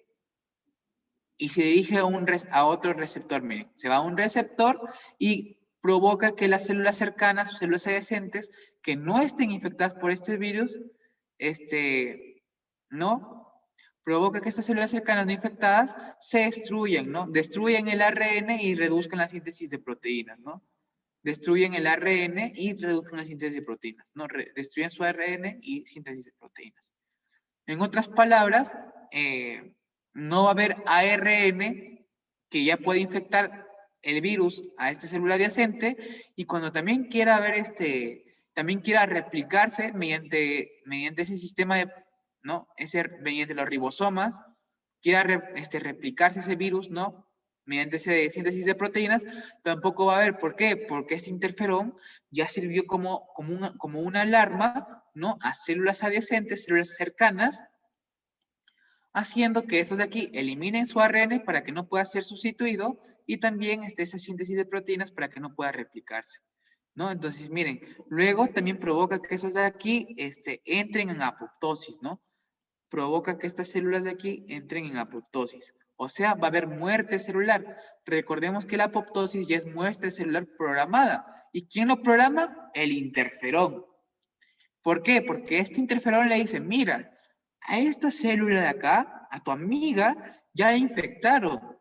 a otro receptor, miren. Se va a un receptor y provoca que las células cercanas o células adyacentes que no estén infectadas por este virus, ¿no? Provoca que estas células cercanas no infectadas se destruyan, ¿no? Destruyen el ARN y reduzcan la síntesis de proteínas, ¿no? Destruyen el ARN y reduzcan la síntesis de proteínas, ¿no? Destruyen su ARN y síntesis de proteínas. En otras palabras, no va a haber ARN que ya puede infectar el virus a esta célula adyacente y cuando también quiera también quiera replicarse mediante ese sistema de, ¿no? Mediante los ribosomas, quiera replicarse ese virus, ¿no? Mediante esa síntesis de proteínas, tampoco va a haber. ¿Por qué? Porque este interferón ya sirvió como una alarma, ¿no? A células adyacentes, células cercanas, haciendo que estos de aquí eliminen su ARN para que no pueda ser sustituido y también esa síntesis de proteínas para que no pueda replicarse, ¿no? Entonces, miren, luego también provoca que esas de aquí entren en apoptosis, ¿no? Provoca que estas células de aquí entren en apoptosis. O sea, va a haber muerte celular. Recordemos que la apoptosis ya es muerte celular programada. ¿Y quién lo programa? El interferón. ¿Por qué? Porque este interferón le dice, mira, a esta célula de acá, a tu amiga, ya la infectaron.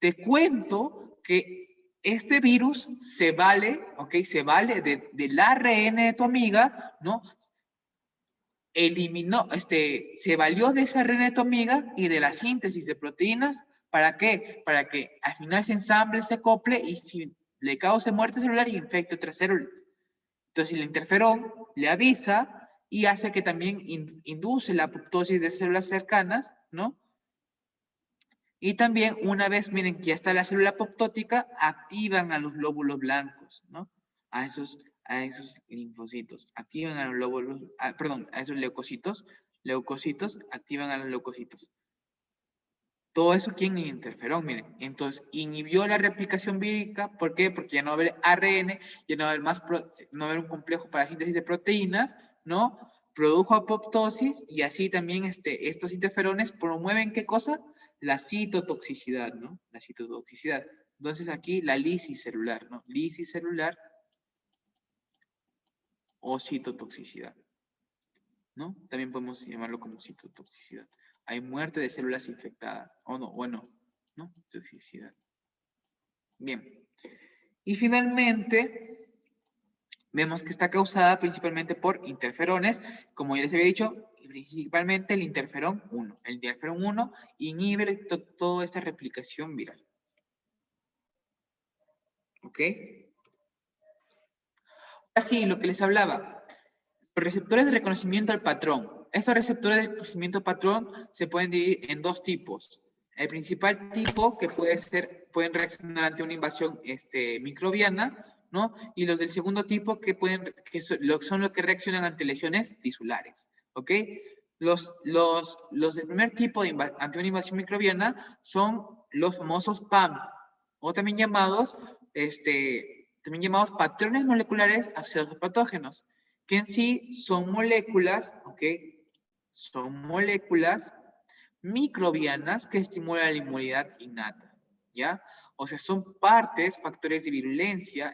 Te cuento que este virus se vale, ¿ok? Se vale del ARN de tu amiga, ¿no? Eliminó, se valió de esa ARN de tu amiga y de la síntesis de proteínas. ¿Para qué? Para que al final se ensamble, se acople y si le cause muerte celular y infecte otras células. Entonces el interferón le avisa y hace que también induce la apoptosis de células cercanas, ¿no? Y también una vez, miren, que ya está la célula apoptótica, activan a los glóbulos blancos, ¿no? A esos linfocitos, activan a los glóbulos, perdón, a esos leucocitos, activan a los leucocitos. Todo eso aquí en el interferón, miren. Entonces, inhibió la replicación vírica. ¿Por qué? Porque ya no va a haber ARN, ya no va a haber no va a haber un complejo para síntesis de proteínas, ¿no? Produjo apoptosis y así también estos interferones promueven, ¿qué cosa? La citotoxicidad, ¿no? La citotoxicidad. Entonces aquí la lisis celular, ¿no? Lisis celular o citotoxicidad, ¿no? También podemos llamarlo como citotoxicidad. Hay muerte de células infectadas, o no, bueno, ¿no? Toxicidad. Bien. Y finalmente, vemos que está causada principalmente por interferones, como ya les había dicho, principalmente el interferón 1. El interferón 1 inhibe toda esta replicación viral. ¿Ok? Así, lo que les hablaba, los receptores de reconocimiento al patrón. Estos receptores de reconocimiento al patrón se pueden dividir en dos tipos. El principal tipo, que pueden reaccionar ante una invasión microbiana, ¿no? Y los del segundo tipo, que son los que reaccionan ante lesiones tisulares, ¿ok? Los del primer tipo, ante una invasión microbiana, son los famosos PAM, o también llamados patrones moleculares pseudopatógenos, que en sí son moléculas, ¿ok? Son moléculas microbianas que estimulan la inmunidad innata, ¿ya? O sea, son factores de virulencia,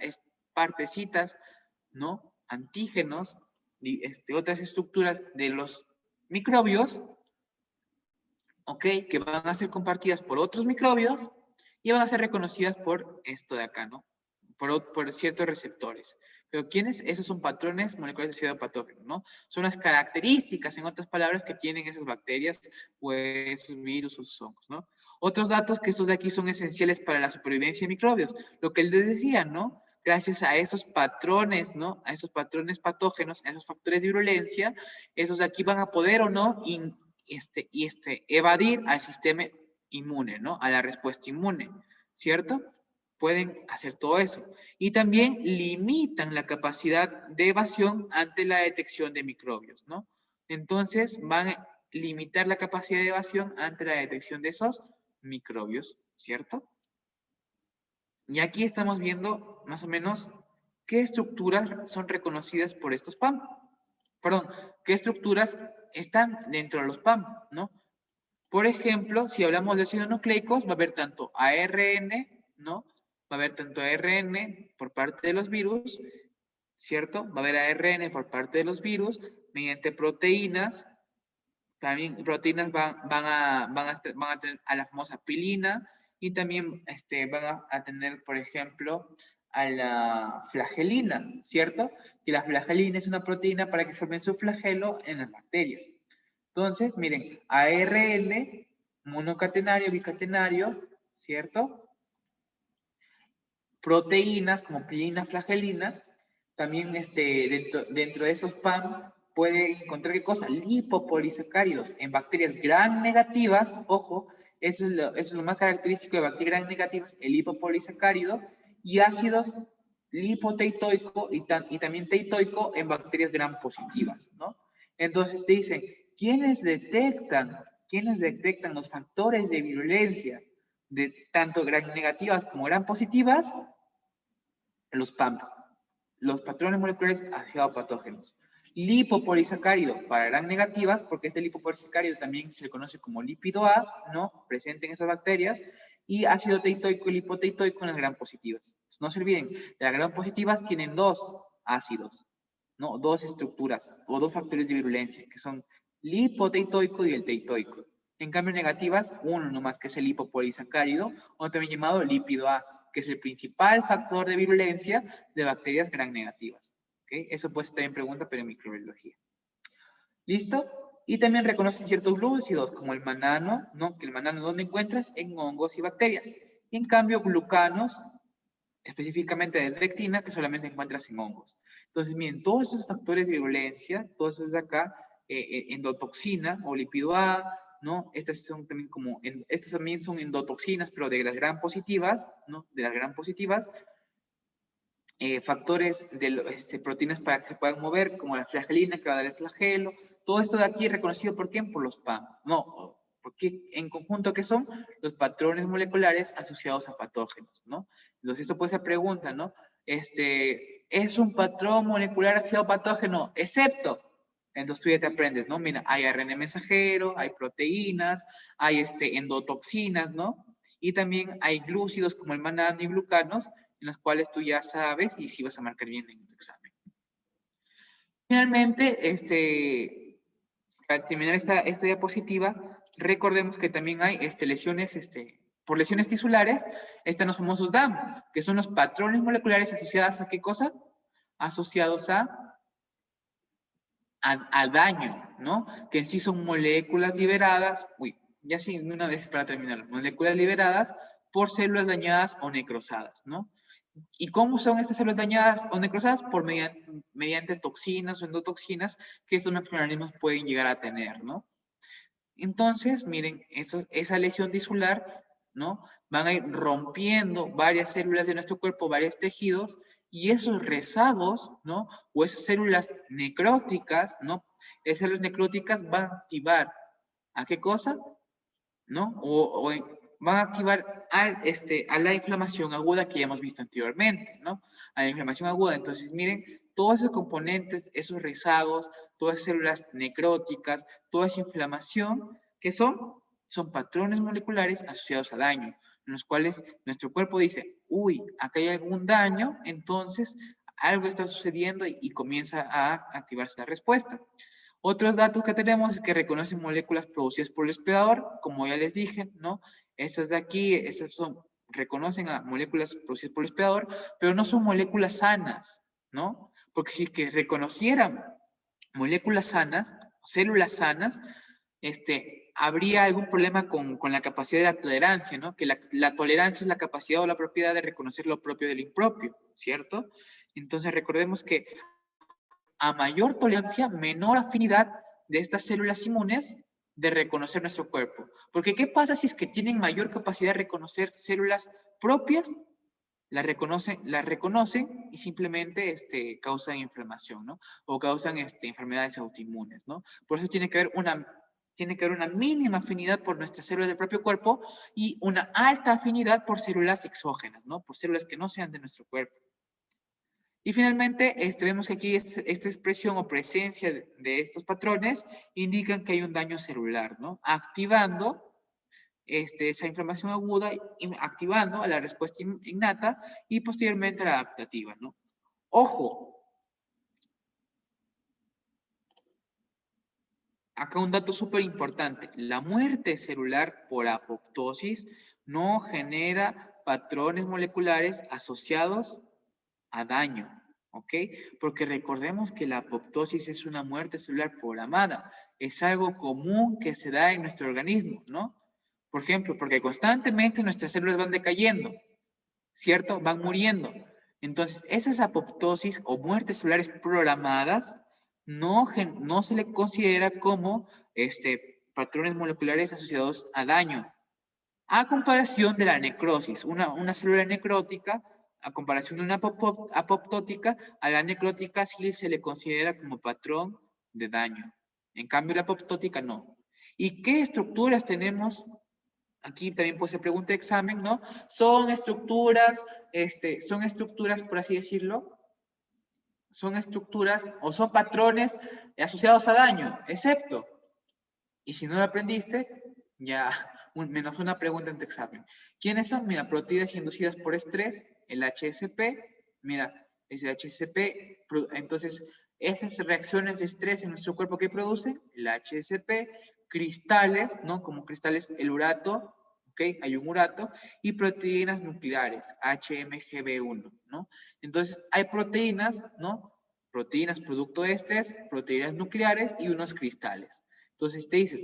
partecitas, ¿no? Antígenos y otras estructuras de los microbios, ¿ok? Que van a ser compartidas por otros microbios y van a ser reconocidas por esto de acá, ¿no? Por ciertos receptores. Pero ¿quiénes? Esos son patrones moleculares de pseudopatógenos, ¿no? Son las características, en otras palabras, que tienen esas bacterias o esos virus o esos hongos, ¿no? Otros datos que estos de aquí son esenciales para la supervivencia de microbios. Lo que les decía, ¿no? Gracias a esos patrones, ¿no? A esos patrones patógenos, a esos factores de virulencia, esos de aquí van a poder o no evadir al sistema inmune, ¿no? A la respuesta inmune, ¿cierto? pueden hacer todo eso. Y también limitan la capacidad de evasión ante la detección de microbios, ¿no? Entonces, van a limitar la capacidad de evasión ante la detección de esos microbios, ¿cierto? Y aquí estamos viendo más o menos qué estructuras son reconocidas por estos PAM. Perdón, qué estructuras están dentro de los PAM, ¿no? Por ejemplo, si hablamos de ácidos nucleicos, va a haber tanto ARN, ¿no? Va a haber tanto ARN por parte de los virus, ¿cierto? Va a haber ARN por parte de los virus mediante proteínas. También proteínas van a tener a la famosa pilina y también van a tener, por ejemplo, a la flagelina, ¿cierto? Que la flagelina es una proteína para que formen su flagelo en las bacterias. Entonces, miren, ARN, monocatenario, bicatenario, ¿cierto? Proteínas como pilina, flagelina, también dentro de esos PAM puede encontrar ¿qué cosa? Lipopolisacáridos en bacterias gram negativas, ojo, eso es lo más característico de bacterias gram negativas, el lipopolisacárido, y ácidos lipoteitoico y también teitoico en bacterias gram positivas, ¿no? Entonces te dicen, ¿quiénes detectan los factores de virulencia de tanto gram negativas como gram positivas? Los PAMP, los patrones moleculares asociados a patógenos. Lipopolisacárido para gram negativas, porque este lipopolisacárido también se le conoce como lípido A, ¿no? Presente en esas bacterias, y ácido teitoico y lipoteitoico en las gram positivas. No se olviden, las gram positivas tienen dos ácidos, ¿no? Dos estructuras o dos factores de virulencia, que son lipoteitoico y el teitoico. En cambio, negativas, uno nomás, que es el lipopolisacárido, o también llamado lípido A, que es el principal factor de virulencia de bacterias gram negativas. ¿Okay? Eso puede ser también pregunta, pero en microbiología. ¿Listo? Y también reconocen ciertos glúcidos, como el manano, ¿no? Que el manano, ¿dónde encuentras? En hongos y bacterias. Y en cambio, glucanos, específicamente de lectina, que solamente encuentras en hongos. Entonces, miren, todos esos factores de virulencia, todos esos de acá, endotoxina o lípido A, ¿no? Estas también son endotoxinas, pero de las gram positivas, ¿no? De las gram positivas, factores de proteínas para que se puedan mover, como la flagelina, que va a dar el flagelo. Todo esto de aquí es reconocido por quién? Por los PAM. No, porque en conjunto, ¿qué son? Los patrones moleculares asociados a patógenos, ¿no? Entonces, esto puede ser pregunta, ¿no? Es un patrón molecular asociado a patógeno, excepto. Entonces tú ya te aprendes, ¿no? Mira, hay ARN mensajero, hay proteínas, hay endotoxinas, ¿no? Y también hay glúcidos como el manano y glucanos, en los cuales tú ya sabes y sí vas a marcar bien en tu examen. Finalmente, para terminar esta diapositiva, recordemos que también hay lesiones, por lesiones tisulares, están los famosos DAM, que son los patrones moleculares asociados a ¿qué cosa? Asociados a daño, ¿no? Que en sí son moléculas liberadas, ya sí, una vez para terminar, moléculas liberadas por células dañadas o necrosadas, ¿no? ¿Y cómo son estas células dañadas o necrosadas? Mediante toxinas o endotoxinas que estos microorganismos pueden llegar a tener, ¿no? Entonces, miren, esa lesión tisular, ¿no? Van a ir rompiendo varias células de nuestro cuerpo, varios tejidos, y esos rezagos, ¿no? O esas células necróticas, ¿no? Esas células necróticas van a activar, ¿a qué cosa? ¿No? Van a activar a la inflamación aguda que ya hemos visto anteriormente, ¿no? A la inflamación aguda. Entonces, miren, todos esos componentes, esos rezagos, todas esas células necróticas, toda esa inflamación, ¿qué son? Son patrones moleculares asociados a daño, en los cuales nuestro cuerpo dice, uy, acá hay algún daño, entonces algo está sucediendo y comienza a activarse la respuesta. Otros datos que tenemos es que reconocen moléculas producidas por el hospedador, como ya les dije, ¿no? Estas de aquí, reconocen a moléculas producidas por el hospedador, pero no son moléculas sanas, ¿no? Porque si es que reconocieran moléculas sanas, células sanas, habría algún problema con la capacidad de la tolerancia, ¿no? Que la tolerancia es la capacidad o la propiedad de reconocer lo propio del impropio, ¿cierto? Entonces recordemos que a mayor tolerancia, menor afinidad de estas células inmunes de reconocer nuestro cuerpo. Porque ¿qué pasa si es que tienen mayor capacidad de reconocer células propias la reconocen y simplemente causan inflamación, ¿no? O causan enfermedades autoinmunes, ¿no? Por eso tiene que haber una mínima afinidad por nuestras células del propio cuerpo y una alta afinidad por células exógenas, ¿no? Por células que no sean de nuestro cuerpo. Y finalmente, vemos que aquí esta expresión o presencia de estos patrones indican que hay un daño celular, ¿no? Activando esa inflamación aguda, activando a la respuesta innata y posteriormente a la adaptativa, ¿no? Ojo, acá un dato súper importante. La muerte celular por apoptosis no genera patrones moleculares asociados a daño, ¿ok? Porque recordemos que la apoptosis es una muerte celular programada. Es algo común que se da en nuestro organismo, ¿no? Por ejemplo, porque constantemente nuestras células van decayendo, ¿cierto? Van muriendo. Entonces, esas apoptosis o muertes celulares programadas no se le considera como patrones moleculares asociados a daño. A comparación de la necrosis, una célula necrótica, a comparación de una apoptótica, a la necrótica sí se le considera como patrón de daño. En cambio, la apoptótica no. ¿Y qué estructuras tenemos? Aquí también puede ser pregunta de examen, ¿no? Son estructuras, por así decirlo, son estructuras o son patrones asociados a daño, excepto. Y si no lo aprendiste, ya menos una pregunta en tu examen. ¿Quiénes son? Mira, proteínas inducidas por estrés, el HSP. Mira, es el HSP. Entonces, esas reacciones de estrés en nuestro cuerpo que producen, el HSP, cristales, ¿no? Como cristales, el urato, ¿ok? Hay un urato, y proteínas nucleares, HMGB1, ¿no? Entonces, hay proteínas, ¿no? Proteínas producto de estrés, proteínas nucleares y unos cristales. Entonces te dices,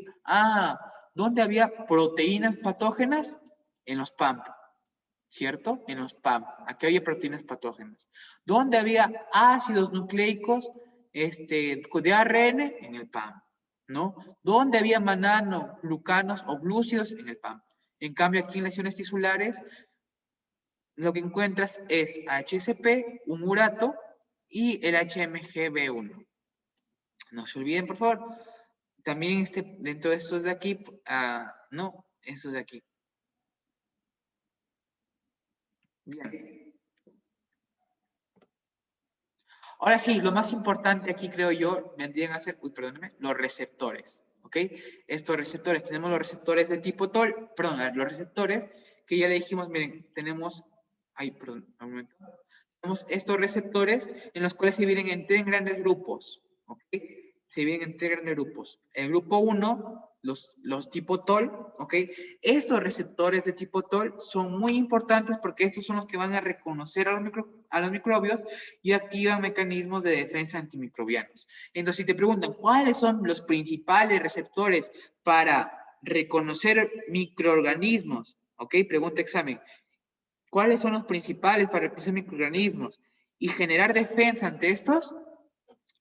¿dónde había proteínas patógenas? En los PAMP, ¿cierto? En los PAMP. Aquí había proteínas patógenas. ¿Dónde había ácidos nucleicos de ARN? En el PAMP, ¿no? ¿Dónde había manano, glucanos o glúcidos? En el PAMP. En cambio, aquí en lesiones tisulares, lo que encuentras es HSP, un urato y el HMGB1. No se olviden, por favor. También dentro de estos de aquí, no, estos de aquí. Bien. Ahora sí, lo más importante aquí creo yo, vendrían a ser, los receptores, ¿ok? Estos receptores, tenemos los receptores de tipo TOL, los receptores que ya le dijimos, miren, tenemos, un momento. Tenemos estos receptores en los cuales se dividen en tres grandes grupos, ¿ok? Se dividen en tres grandes grupos. El grupo 1, los tipo TOL, ¿ok? Estos receptores de tipo TOL son muy importantes porque estos son los que van a reconocer a los microbios y activan mecanismos de defensa antimicrobianos. Entonces, si te preguntan, ¿cuáles son los principales receptores para reconocer microorganismos? ¿Ok? Pregunta examen. ¿Cuáles son los principales para reconocer microorganismos y generar defensa ante estos?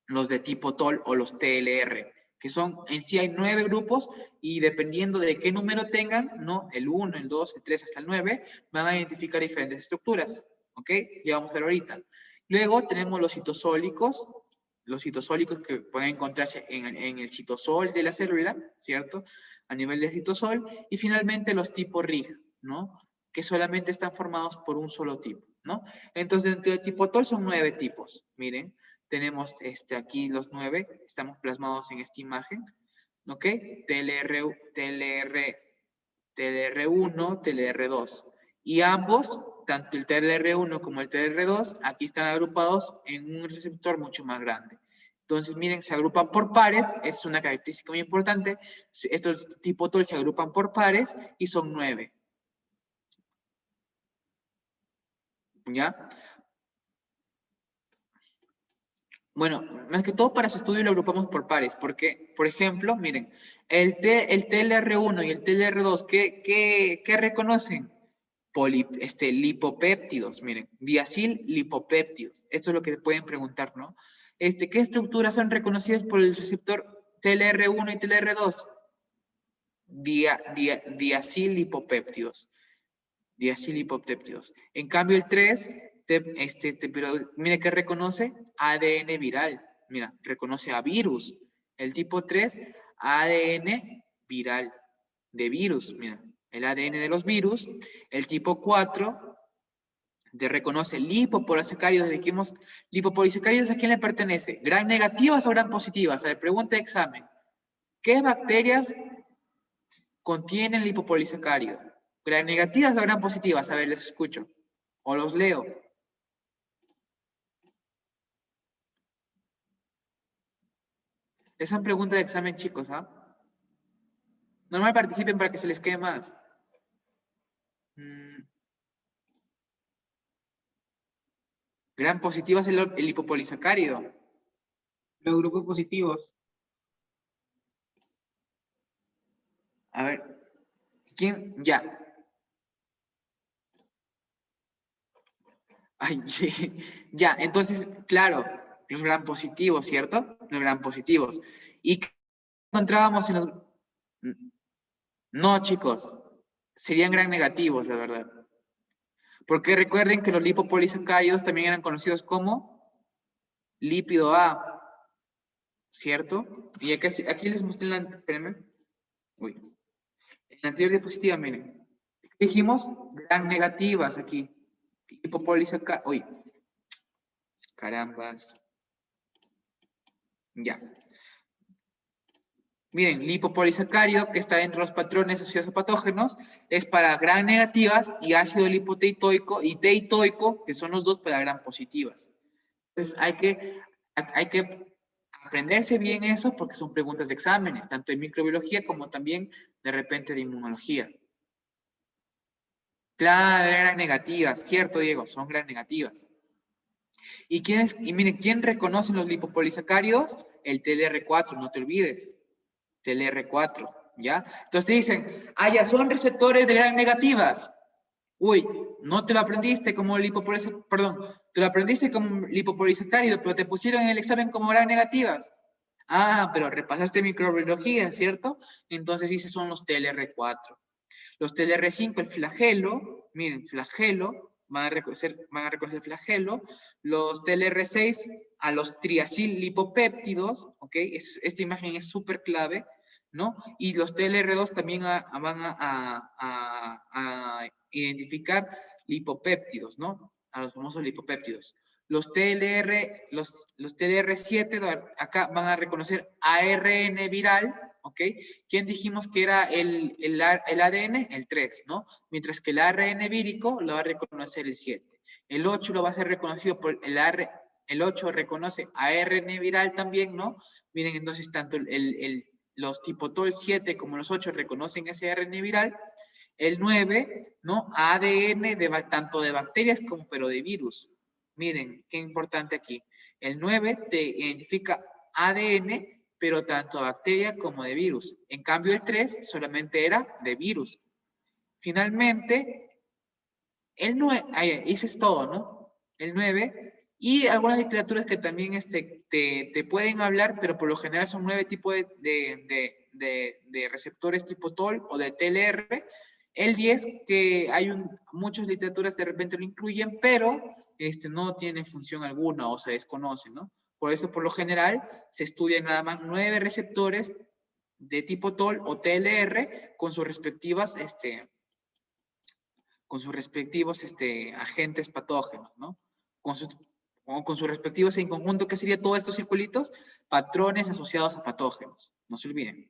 Los de tipo TOL o los TLR, que son, en sí hay 9 grupos y dependiendo de qué número tengan, ¿no? El 1, el 2, el 3 hasta el 9, van a identificar diferentes estructuras, ¿ok? Ya vamos a ver ahorita. Luego tenemos los citosólicos que pueden encontrarse en el citosol de la célula, ¿cierto? A nivel de citosol. Y finalmente los tipos RIG, ¿no? Que solamente están formados por un solo tipo, ¿no? Entonces, dentro del tipo TOL son 9 tipos. Miren, tenemos aquí los 9, estamos plasmados en esta imagen, ¿ok? TLR1, TLR2. Y ambos, tanto el TLR1 como el TLR2, aquí están agrupados en un receptor mucho más grande. Entonces, miren, se agrupan por pares, es una característica muy importante. Estos tipo TOL se agrupan por pares y son 9. ¿Ya? Bueno, más que todo para su estudio lo agrupamos por pares, porque, por ejemplo, miren, el TLR1 y el TLR2, ¿qué reconocen? Lipopéptidos, miren, diacil lipopéptidos. Esto es lo que pueden preguntar, ¿no? ¿Qué estructuras son reconocidas por el receptor TLR1 y TLR2? Diacil lipopéptidos. diacilipopéptidos. En cambio, el 3, pero mira que reconoce ADN viral. Mira, reconoce a virus. El tipo 3, ADN viral de virus. Mira, el ADN de los virus. El tipo 4, reconoce lipopolisacáridos. Dijimos, lipopolisacáridos, ¿a quién le pertenece? ¿Gran negativas o gran positivas? A ver, pregunta de examen. ¿Qué bacterias contienen lipopolisacárido? ¿Gran negativas o gran positivas? A ver, les escucho. O los leo. Esa es pregunta de examen, chicos, ¿ah? Normal participen para que se les quede más. Gran positiva es el lipopolisacárido. Los grupos positivos. A ver, ¿quién? Ya. Ay, ya, entonces, claro, los gran positivos, ¿cierto? Los gran positivos. ¿Y qué encontrábamos en los...? No, chicos, serían gran negativos, de verdad. Porque recuerden que los lipopolisacáridos también eran conocidos como lípido A, ¿cierto? Y aquí les mostré la... Espérenme. Uy. En la anterior diapositiva, miren. Dijimos gran negativas aquí. Lipopolisacáridos. Uy. Carambas. Ya. Miren, lipopolisacárido, que está dentro de los patrones asociados a patógenos, es para gran negativas, y ácido lipoteitoico y teitoico, que son los dos para gran positivas. Entonces, hay que aprenderse bien eso porque son preguntas de exámenes, tanto de microbiología como también de repente de inmunología. Claro, gran negativas, cierto, Diego, son gran negativas. Y miren, ¿quién reconoce los lipopolisacáridos? El TLR4, no te olvides. TLR4, ¿ya? Entonces te dicen, ya son receptores de gran negativas. Uy, no te lo aprendiste como lipopolisacárido, perdón, te lo aprendiste como lipopolisacárido, pero te pusieron en el examen como gran negativas. Pero repasaste microbiología, ¿cierto? Entonces dice son los TLR4. Los TLR5, el flagelo, miren, flagelo, van a reconocer flagelo. Los TLR6 a los triacil lipopéptidos, ¿ok? Esta imagen es súper clave, ¿no? Y los TLR2 también van a identificar lipopéptidos, ¿no? A los famosos lipopéptidos. Los TLR7 acá van a reconocer ARN viral, ¿ok? ¿Quién dijimos que era el ADN? El 3, ¿no? Mientras que el ARN vírico lo va a reconocer el 7. El 8 lo va a ser reconocido por el 8 reconoce ARN viral también, ¿no? Miren, entonces tanto los tipo TOL 7 como los 8 reconocen ese ARN viral. El 9, ¿no? ADN tanto de bacterias como pero de virus. Miren, qué importante aquí. El 9 te identifica ADN, pero tanto de bacteria como de virus. En cambio, el 3 solamente era de virus. Finalmente, el 9, ese es todo, ¿no? El 9, y algunas literaturas que también te pueden hablar, pero por lo general son 9 tipos de receptores tipo TOL o de TLR. El 10, que hay muchas literaturas de repente lo incluyen, pero no tiene función alguna o se desconoce, ¿no? Por eso, por lo general, se estudian nada más 9 receptores de tipo TOL o TLR con sus respectivos agentes patógenos, ¿no? Con sus respectivos en conjunto, ¿qué sería todos estos circulitos? Patrones asociados a patógenos, no se olviden.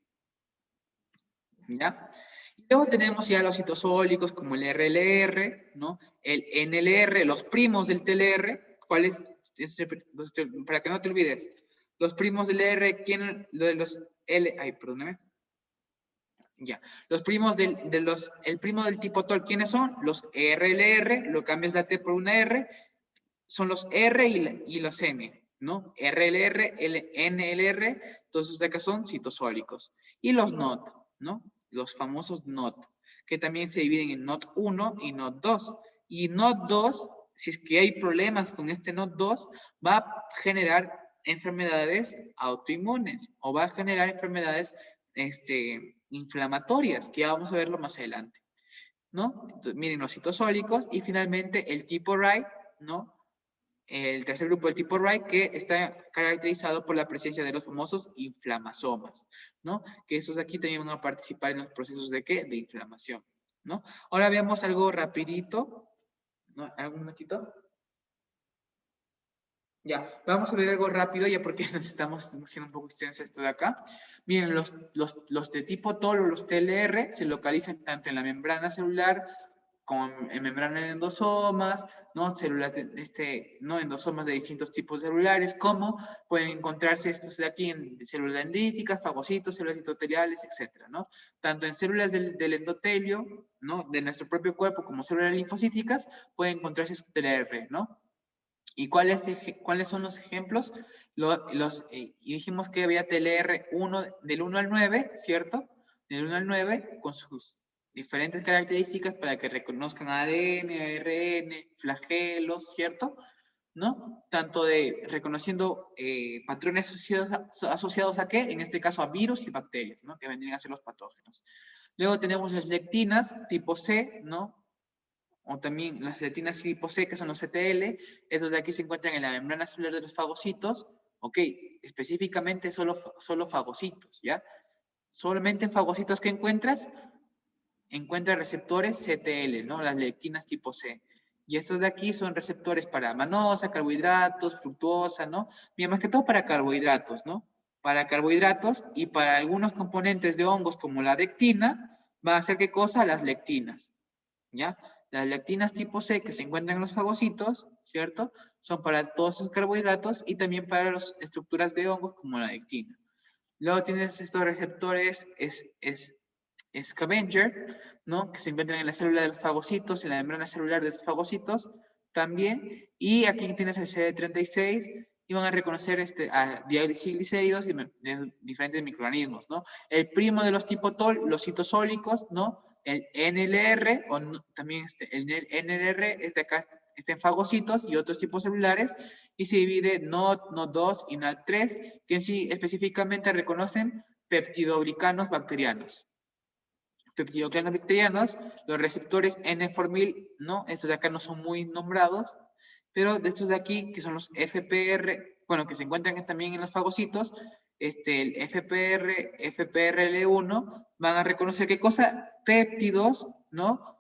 ¿Ya? Y luego tenemos ya los citosólicos como el RLR, ¿no? El NLR, los primos del TLR, ¿cuáles? Para que no te olvides. Los primos del R, ¿quién? Los L, perdóname. Ya. Los primos el primo del tipo TOL, ¿quiénes son? Los RLR, lo cambias la T por una R, son los R y los N, ¿no? RLR, NLR, todos acá son citosólicos. Y los NOT, ¿no? Los famosos NOT, que también se dividen en NOT 1 y NOT 2. Y NOT 2, si es que hay problemas con este NOT 2, va a generar enfermedades autoinmunes o va a generar enfermedades inflamatorias, que ya vamos a verlo más adelante. ¿no? Entonces, miren los citosólicos y finalmente el tipo Wright, ¿no? El tercer grupo del tipo Wright, que está caracterizado por la presencia de los famosos inflamasomas, ¿no? Que esos de aquí también van a participar en los procesos de ¿qué? De inflamación, ¿no? Ahora veamos algo rapidito, ¿no? ¿Algún momentito? Ya, vamos a ver algo rápido ya porque nos estamos haciendo un poco extensa esto de acá. Miren, los de tipo TOL o los TLR se localizan tanto en la membrana celular como en membrana de endosomas, ¿no? Células ¿no? Endosomas de distintos tipos celulares, como pueden encontrarse estos de aquí en células dendríticas, fagocitos, células endoteliales, etcétera, ¿no? Tanto en células del endotelio, ¿no? De nuestro propio cuerpo como células linfocíticas, pueden encontrarse estos TLR, ¿no? ¿Y cuáles son los ejemplos? Y dijimos que había TLR del 1 al 9, ¿cierto? Del 1 al 9, con sus diferentes características para que reconozcan ADN, ARN, flagelos, ¿cierto? ¿No? Tanto de reconociendo patrones asociados a qué, en este caso a virus y bacterias, ¿no? Que vendrían a ser los patógenos. Luego tenemos las lectinas tipo C, ¿no? O también las lectinas tipo C, que son los CTL, esos de aquí se encuentran en la membrana celular de los fagocitos, ok, específicamente solo fagocitos, ¿ya? Solamente en fagocitos que encuentras receptores CTL, ¿no? Las lectinas tipo C. Y estos de aquí son receptores para manosa, carbohidratos, fructosa, ¿no? Mira, más que todo para carbohidratos, ¿no? Para carbohidratos y para algunos componentes de hongos como la dectina, van a hacer ¿qué cosa? Las lectinas, ¿ya? Las lectinas tipo C que se encuentran en los fagocitos, ¿cierto? Son para todos esos carbohidratos y también para las estructuras de hongos como la dectina. Luego tienes estos receptores scavenger, ¿no? Que se encuentran en la célula de los fagocitos, en la membrana celular de los fagocitos también. Y aquí tienes el CD36 y van a reconocer a diacilglicéridos y diferentes microorganismos, ¿no? El primo de los tipo TOL, los citosólicos, ¿no? El NLR, o no, también el NLR es de acá, está en fagocitos y otros tipos celulares, y se divide NOD, NOD2 y NAD3, que en sí específicamente reconocen peptidoglicanos bacterianos. Peptidoglanos bacterianos, los receptores N-formil, ¿no? Estos de acá no son muy nombrados, pero de estos de aquí, que son los FPR, bueno, que se encuentran también en los fagocitos, el FPR, FPRL1, van a reconocer qué cosa, péptidos, ¿no?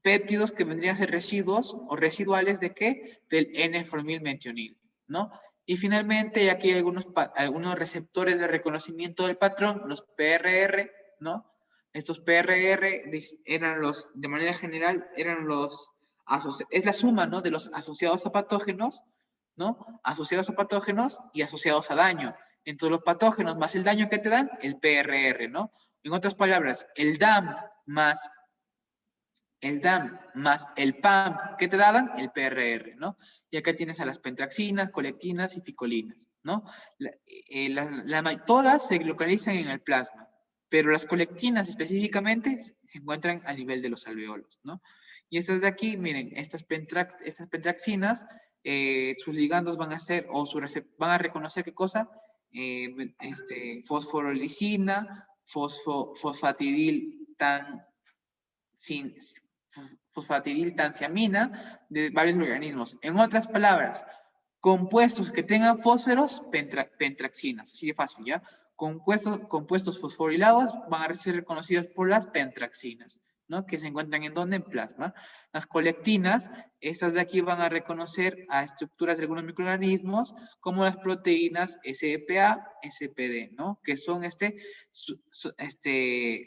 Péptidos que vendrían a ser residuos o residuales de qué? Del N-formilmetionil, ¿no? Y finalmente, aquí hay algunos receptores de reconocimiento del patrón, los PRR, ¿no? Estos PRR eran de manera general, es la suma, ¿no? De los asociados a patógenos, ¿no? Asociados a patógenos y asociados a daño. Entonces, los patógenos más el daño que te dan, el PRR, ¿no? En otras palabras, el DAM más el PAMP que te daban, el PRR, ¿no? Y acá tienes a las pentraxinas, colectinas y ficolinas, ¿no? Todas se localizan en el plasma, pero las colectinas específicamente se encuentran a nivel de los alveolos, ¿no? Y estas de aquí, miren, estas pentraxinas, sus ligandos van a ser, o van a reconocer qué cosa, fosforolisina, fosfatidil fosfatidiltansiamina de varios organismos. En otras palabras, compuestos que tengan fósforos, pentraxinas, así de fácil, ¿ya? Compuestos fosforilados van a ser reconocidos por las pentraxinas, ¿no? Que se encuentran en donde? En plasma. Las colectinas, estas de aquí van a reconocer a estructuras de algunos microorganismos, como las proteínas SEPA, SPD, ¿no? Que son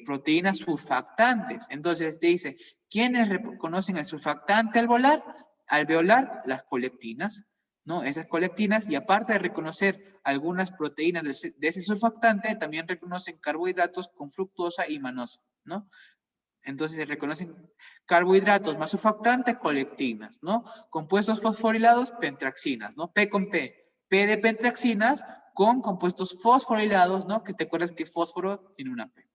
proteínas surfactantes. Entonces te dice, ¿quiénes reconocen el surfactante alveolar? Las colectinas, ¿no? Esas colectinas, y aparte de reconocer algunas proteínas de ese surfactante, también reconocen carbohidratos con fructosa y manosa, ¿no? Entonces se reconocen carbohidratos más surfactantes, colectinas, ¿no? Compuestos fosforilados, pentraxinas, ¿no? P con P. P de pentraxinas con compuestos fosforilados, ¿no? Que te acuerdas que fósforo tiene una P.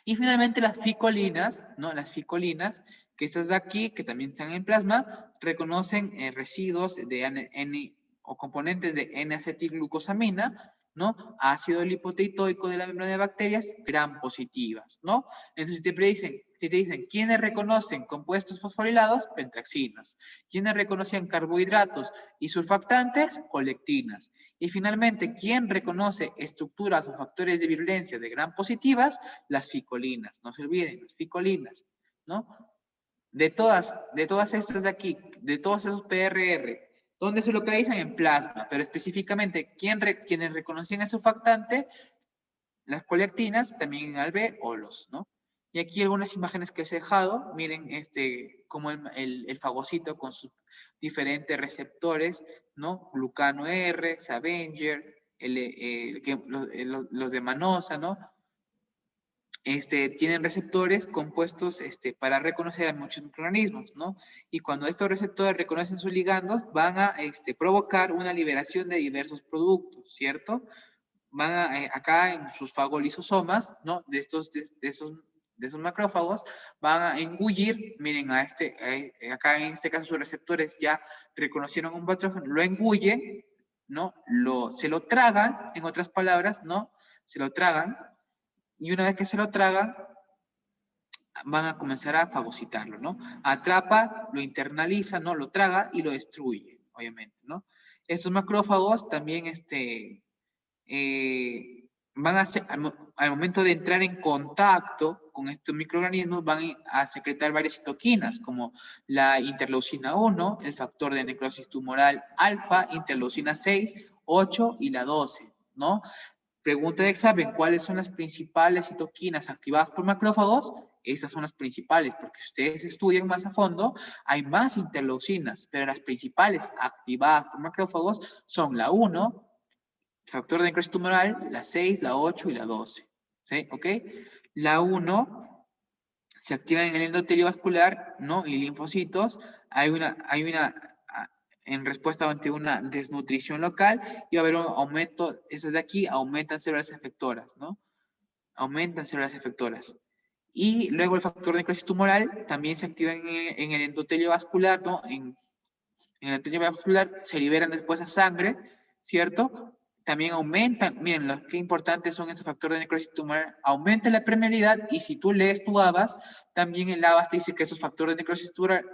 Y finalmente las ficolinas, ¿no? Las ficolinas, que estas de aquí, que también están en plasma, reconocen residuos de o componentes de N-acetilglucosamina, ¿no? Ácido lipoteitoico de la membrana de bacterias, gram positivas, ¿no? Entonces, si te dicen, ¿quiénes reconocen compuestos fosforilados? Pentraxinas. ¿Quiénes reconocen carbohidratos y surfactantes? Colectinas. Y finalmente, ¿quién reconoce estructuras o factores de virulencia de gram positivas? Las ficolinas. No se olviden, las ficolinas, ¿no? De todas estas de aquí, de todos esos PRR, ¿dónde se localizan? En plasma, pero específicamente, quienes reconocían el surfactante? Las colectinas, también en ALB, OLOS, ¿no? Y aquí algunas imágenes que os he dejado, miren como el fagocito con sus diferentes receptores, ¿no? Glucano R, Savenger, los de Manosa, ¿no? Tienen receptores compuestos para reconocer a muchos microorganismos, ¿no? Y cuando estos receptores reconocen sus ligandos, van a provocar una liberación de diversos productos, ¿cierto? Van acá en sus fagolisosomas, ¿no? De esos macrófagos, van a engullir, miren, acá en este caso sus receptores ya reconocieron un patógeno, lo engullen, ¿no? Se lo tragan, en otras palabras, ¿no? Se lo tragan, y una vez que se lo tragan, van a comenzar a fagocitarlo, ¿no? Atrapa, lo internaliza, ¿no? Lo traga y lo destruye, obviamente, ¿no? Estos macrófagos también, van a al momento de entrar en contacto con estos microorganismos, van a secretar varias citoquinas, como la interleucina 1, el factor de necrosis tumoral alfa, interleucina 6, 8 y la 12, ¿no? Pregunta de examen, ¿cuáles son las principales citoquinas activadas por macrófagos? Estas son las principales, porque si ustedes estudian más a fondo, hay más interleucinas, pero las principales activadas por macrófagos son la 1, factor de necrosis tumoral, la 6, la 8 y la 12. ¿Sí? ¿Ok? La 1 se activa en el endotelio vascular, ¿no? Y linfocitos. En respuesta ante una desnutrición local, y va a haber un aumento, esas de aquí aumentan células efectoras, ¿no? Aumentan células efectoras. Y luego el factor de necrosis tumoral también se activa en el endotelio vascular, ¿no? En el endotelio vascular se liberan después a sangre, ¿cierto? También aumentan, miren, qué importantes son estos factores de necrosis tumoral, aumenta la permeabilidad, y si tú lees tu ABAS, también el ABAS te dice que esos factores de necrosis tumoral,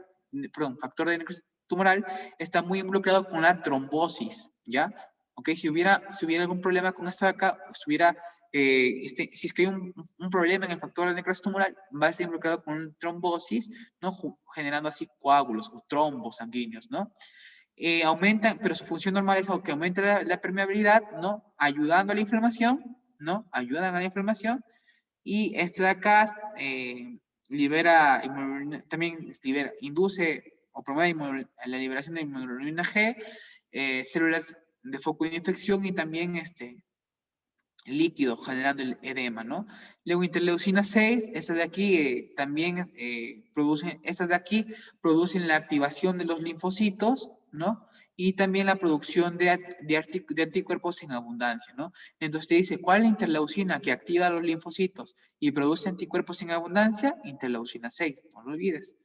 factor de necrosis tumoral está muy involucrado con la trombosis, ¿ya? ¿Ok? Si hubiera algún problema con esta acá, si es que hay un problema en el factor de necrosis tumoral, va a estar involucrado con trombosis, ¿no? Generando así coágulos o trombos sanguíneos, ¿no? Aumentan, pero su función normal es que aumenta la permeabilidad, ¿no? Ayudando a la inflamación, ¿no? Ayudan a la inflamación. Y este de acá también induce o promueve la liberación de inmunoglobulina G, células de foco de infección y también líquido generando el edema, ¿no? Luego interleucina 6, estas de aquí también producen la activación de los linfocitos, ¿no? Y también la producción de anticuerpos en abundancia, ¿no? Entonces te dice, ¿cuál es la interleucina que activa los linfocitos y produce anticuerpos en abundancia? Interleucina 6, no lo olvides.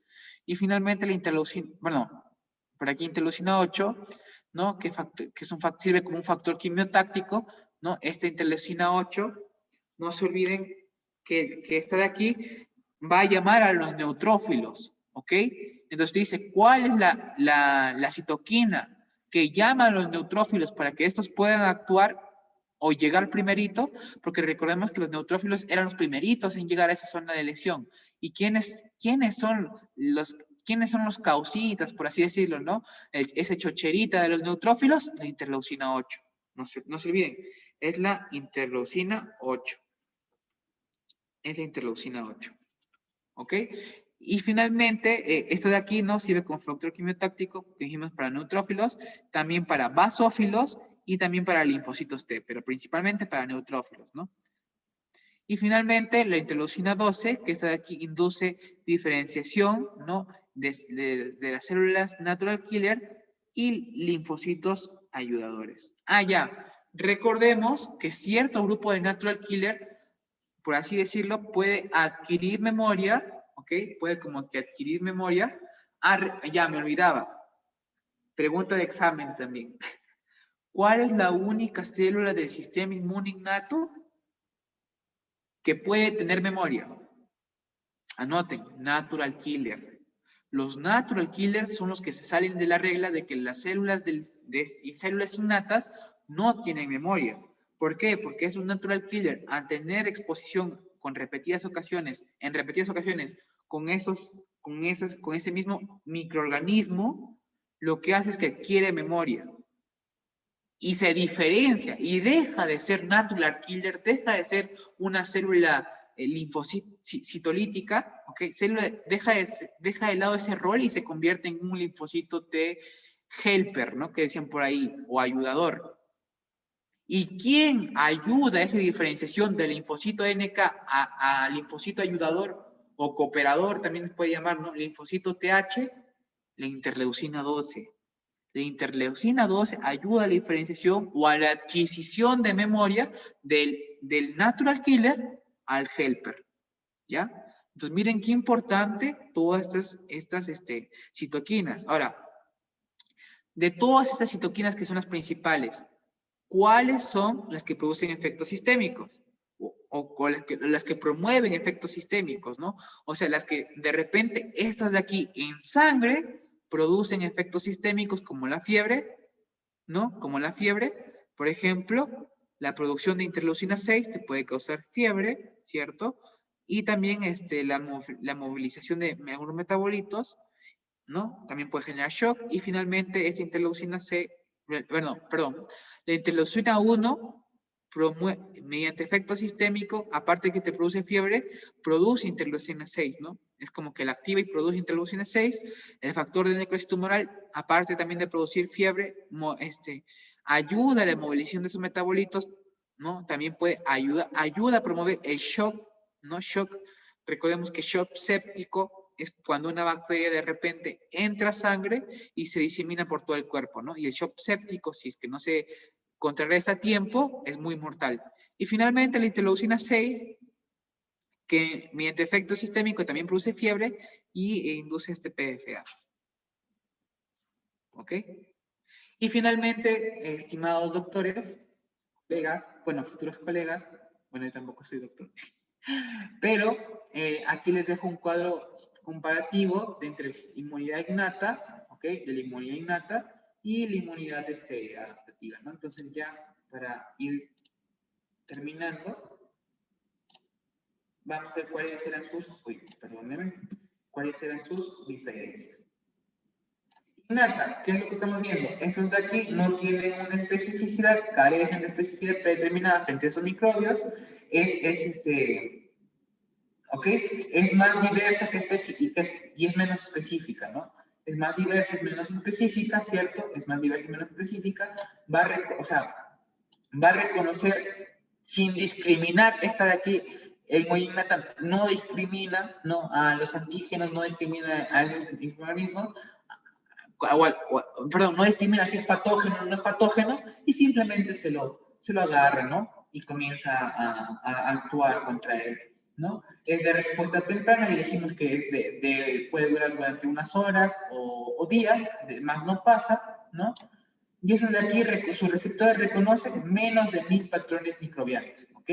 Y finalmente la interleucina, bueno, por aquí interleucina 8, ¿no? Que sirve como un factor quimiotáctico, ¿no? Esta interleucina 8, no se olviden que esta de aquí va a llamar a los neutrófilos, ¿ok? Entonces te dice, ¿cuál es la citoquina que llama a los neutrófilos para que estos puedan actuar o llegar primerito? Porque recordemos que los neutrófilos eran los primeritos en llegar a esa zona de lesión. ¿Y quiénes son los causitas, por así decirlo, ¿no? Ese chocherita de los neutrófilos, la interleucina 8. No se olviden, es la interleucina 8. Es la interleucina 8. ¿Ok? Y finalmente, esto de aquí no sirve como factor quimiotáctico, que dijimos para neutrófilos, también para basófilos y también para linfocitos T, pero principalmente para neutrófilos, ¿no? Y finalmente, la interleucina 12, que esta de aquí induce diferenciación, ¿no? De las células natural killer y linfocitos ayudadores. Ya. Recordemos que cierto grupo de natural killer, por así decirlo, puede adquirir memoria, ¿ok? Puede como que adquirir memoria. Ya me olvidaba. Pregunta de examen también. ¿Cuál es la única célula del sistema inmune innato que puede tener memoria? Anoten, natural killer. Los natural killers son los que se salen de la regla de que las células, células innatas no tienen memoria. ¿Por qué? Porque es un natural killer, al tener exposición con repetidas ocasiones, con ese mismo microorganismo, lo que hace es que adquiere memoria. Y se diferencia y deja de ser natural killer, deja de ser una célula linfocitolítica, ¿ok? Deja de lado ese rol y se convierte en un linfocito T helper, ¿no? Que decían por ahí, o ayudador. ¿Y quién ayuda a esa diferenciación del linfocito NK a linfocito ayudador o cooperador, también se puede llamar, ¿no? Linfocito TH, la interleucina 12. La interleucina 12 ayuda a la diferenciación o a la adquisición de memoria del natural killer al helper, ¿ya? Entonces, miren qué importante todas estas citoquinas. Ahora, de todas estas citoquinas que son las principales, ¿cuáles son las que producen efectos sistémicos? O las que promueven efectos sistémicos, ¿no? O sea, las que de repente, estas de aquí en sangre, producen efectos sistémicos como la fiebre, ¿no? Como la fiebre, por ejemplo, la producción de interleucina 6 te puede causar fiebre, ¿cierto? Y también la movilización de algunos metabolitos, ¿no? También puede generar shock. Y finalmente, esta interleucina C, perdón, la interleucina 1 mediante efecto sistémico, aparte de que te produce fiebre, produce interleucina 6, ¿no? Es como que la activa y produce interleucina 6. El factor de necrosis tumoral, aparte también de producir fiebre, ayuda a la movilización de sus metabolitos, ¿no? También ayuda a promover el shock, ¿no? Shock, recordemos que shock séptico es cuando una bacteria de repente entra a sangre y se disemina por todo el cuerpo, ¿no? Y el shock séptico, si es que no se contrarresta a tiempo, es muy mortal. Y finalmente la interleucina 6, que mediante efecto sistémico también produce fiebre y induce este PFA. ¿Ok? Y finalmente, estimados doctores, colegas, bueno, futuros colegas, bueno, yo tampoco soy doctor, pero aquí les dejo un cuadro comparativo de entre inmunidad innata, ¿ok? De la inmunidad innata y la inmunidad adaptativa, ¿no? Entonces ya para ir terminando, vamos a ver cuáles eran sus diferencias. Innata, ¿qué es lo que estamos viendo? Estos de aquí no tienen una especificidad, carecen de especificidad predeterminada frente a esos microbios, ¿ok? Es más diversa que específica y es menos específica, ¿no? Es más diversa, es menos específica, ¿cierto? Es más diversa y menos específica, va a reconocer sin discriminar esta de aquí. El muy innata no discrimina, ¿no? A los antígenos, no discrimina a ese microorganismo, perdón, no discrimina si es patógeno o no es patógeno, y simplemente se lo agarra, ¿no? Y comienza a actuar contra él, ¿no? Es de respuesta temprana y decimos que es puede durar durante unas horas o días, más no pasa, ¿no? Y eso de aquí, sus receptores reconocen menos de 1000 patrones microbianos, ¿ok?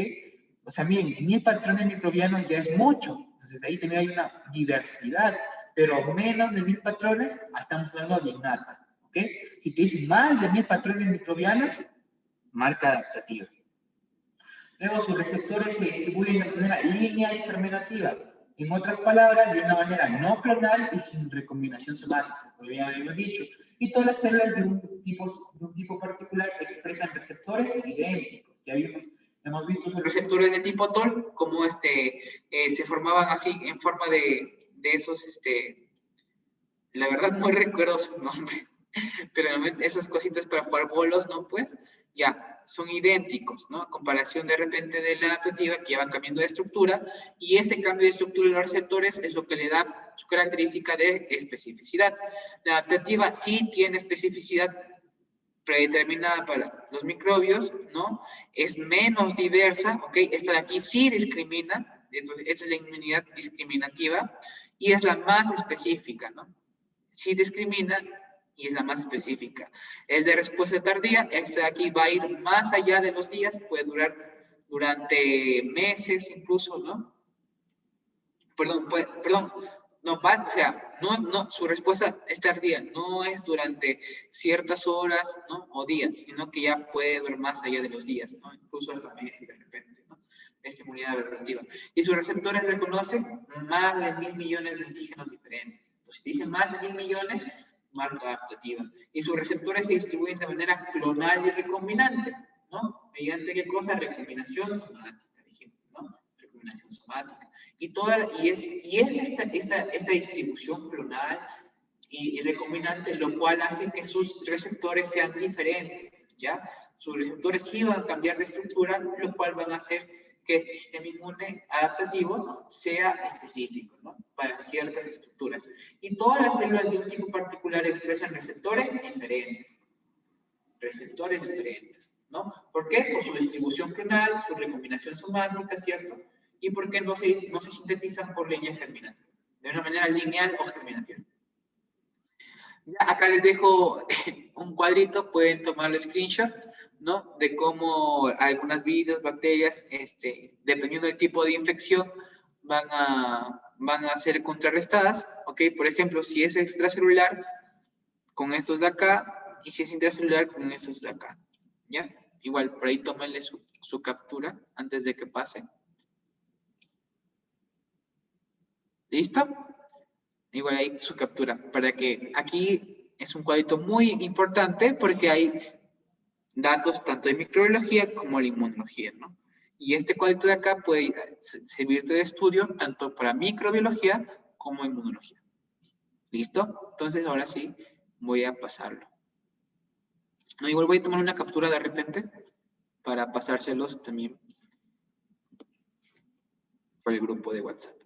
O sea, miren, 1000 patrones microbianos ya es mucho, entonces ahí también hay una diversidad, pero menos de 1000 patrones, estamos hablando de innata, ¿ok? Si te dicen más de 1000 patrones microbianos, marca adaptativa. Luego, sus receptores se distribuyen de manera lineal y fermentativa. En otras palabras, de una manera no clonal y sin recombinación somática, como ya habíamos dicho. Y todas las células de un tipo particular expresan receptores idénticos. Ya hemos visto sus receptores de tipo TOL, como se formaban así en forma de esos, la verdad no recuerdo su nombre, pero esas cositas para jugar bolos, ¿no? Pues ya son idénticos, ¿no? A comparación de repente de la adaptativa, que ya van cambiando de estructura, y ese cambio de estructura de los receptores es lo que le da su característica de especificidad. La adaptativa sí tiene especificidad predeterminada para los microbios, ¿no? Es menos diversa, ¿ok? Esta de aquí sí discrimina, entonces esta es la inmunidad discriminativa, y es la más específica, ¿no? Sí discrimina y es la más específica. Es de respuesta tardía, esta de aquí va a ir más allá de los días, puede durar durante meses incluso, ¿no? Perdón, no, o sea, su respuesta es tardía, no es durante ciertas horas, ¿no? O días, sino que ya puede durar más allá de los días, ¿no? Incluso hasta meses de repente, ¿no? Esta inmunidad adaptativa. Y sus receptores reconocen más de 1.000 millones de antígenos diferentes. Entonces, si dicen más de 1.000 millones, marca adaptativa. Y sus receptores se distribuyen de manera clonal y recombinante, ¿no? ¿Mediante qué cosa? Recombinación somática, dijimos, ¿no? Recombinación somática. Y es esta distribución clonal y recombinante lo cual hace que sus receptores sean diferentes, ¿ya? Sus receptores sí van a cambiar de estructura, lo cual van a hacer que este sistema inmune adaptativo sea específico, ¿no? Para ciertas estructuras. Y todas las células de un tipo particular expresan receptores diferentes. Receptores diferentes, ¿no? ¿Por qué? Por su distribución clonal, su recombinación somática, ¿cierto? Y por qué no se sintetizan por línea germinativa, de una manera lineal o germinativa. Ya acá les dejo un cuadrito, pueden tomar el screenshot, ¿no? De cómo algunas virus, bacterias, dependiendo del tipo de infección, van a ser contrarrestadas, ¿ok? Por ejemplo, si es extracelular, con estos de acá, y si es intracelular, con estos de acá, ¿ya? Igual, por ahí tómenle su captura antes de que pase. ¿Listo? Igual ahí su captura, para que aquí es un cuadrito muy importante porque hay datos tanto de microbiología como de inmunología, ¿no? Y este cuadrito de acá puede servirte de estudio tanto para microbiología como inmunología. ¿Listo? Entonces ahora sí voy a pasarlo. No, igual voy a tomar una captura de repente para pasárselos también por el grupo de WhatsApp.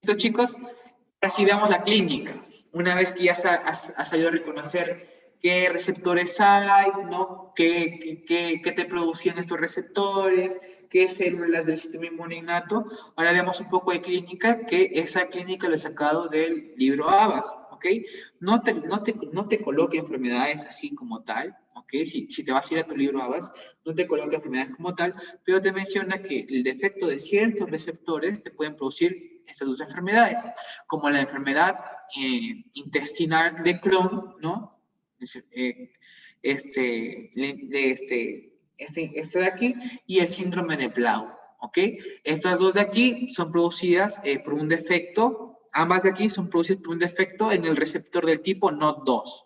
¿Listo, chicos? Ahora sí veamos la clínica. Una vez que ya has salido a reconocer qué receptores hay, ¿no? ¿Qué te producían estos receptores? ¿Qué células del sistema inmune innato? Ahora veamos un poco de clínica, que esa clínica lo he sacado del libro ABAS, ¿ok? No te coloque enfermedades así como tal, ¿ok? Si te vas a ir a tu libro ABAS, no te coloque enfermedades como tal, pero te menciona que el defecto de ciertos receptores te pueden producir estas dos enfermedades, como la enfermedad intestinal de Crohn, ¿no? Este de aquí, y el síndrome de Blau, ¿ok? Estas dos de aquí son producidas por un defecto, ambas de aquí son producidas por un defecto en el receptor del tipo NOD2,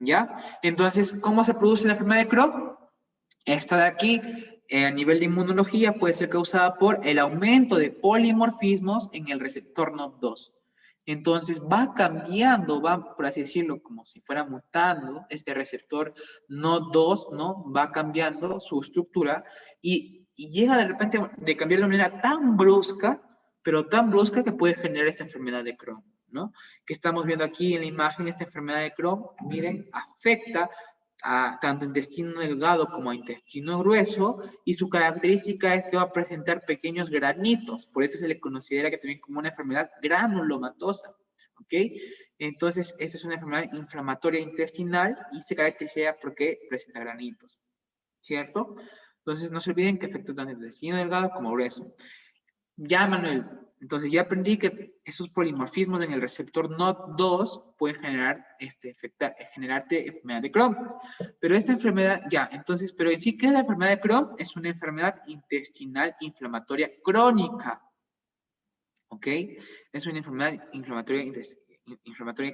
¿ya? Entonces, ¿cómo se produce la enfermedad de Crohn? Esta de aquí, a nivel de inmunología, puede ser causada por el aumento de polimorfismos en el receptor NOD2. Entonces va cambiando, va, por así decirlo, como si fuera mutando este receptor NOD2, ¿no? Va cambiando su estructura y llega de repente de cambiar de manera tan brusca, pero tan brusca que puede generar esta enfermedad de Crohn, ¿no? Que estamos viendo aquí en la imagen, esta enfermedad de Crohn, miren, afecta a tanto intestino delgado como a intestino grueso, y su característica es que va a presentar pequeños granitos, por eso se le considera que también como una enfermedad granulomatosa, ¿ok? Entonces, esta es una enfermedad inflamatoria intestinal y se caracteriza porque presenta granitos, ¿cierto? Entonces, no se olviden que afecta tanto el intestino delgado como grueso. Ya, Manuel, entonces ya aprendí que esos polimorfismos en el receptor NOD2 pueden generarte enfermedad de Crohn. Pero esta enfermedad, ya, entonces, pero en sí, ¿qué es la enfermedad de Crohn? Es una enfermedad intestinal inflamatoria crónica. ¿Ok? Es una enfermedad inflamatoria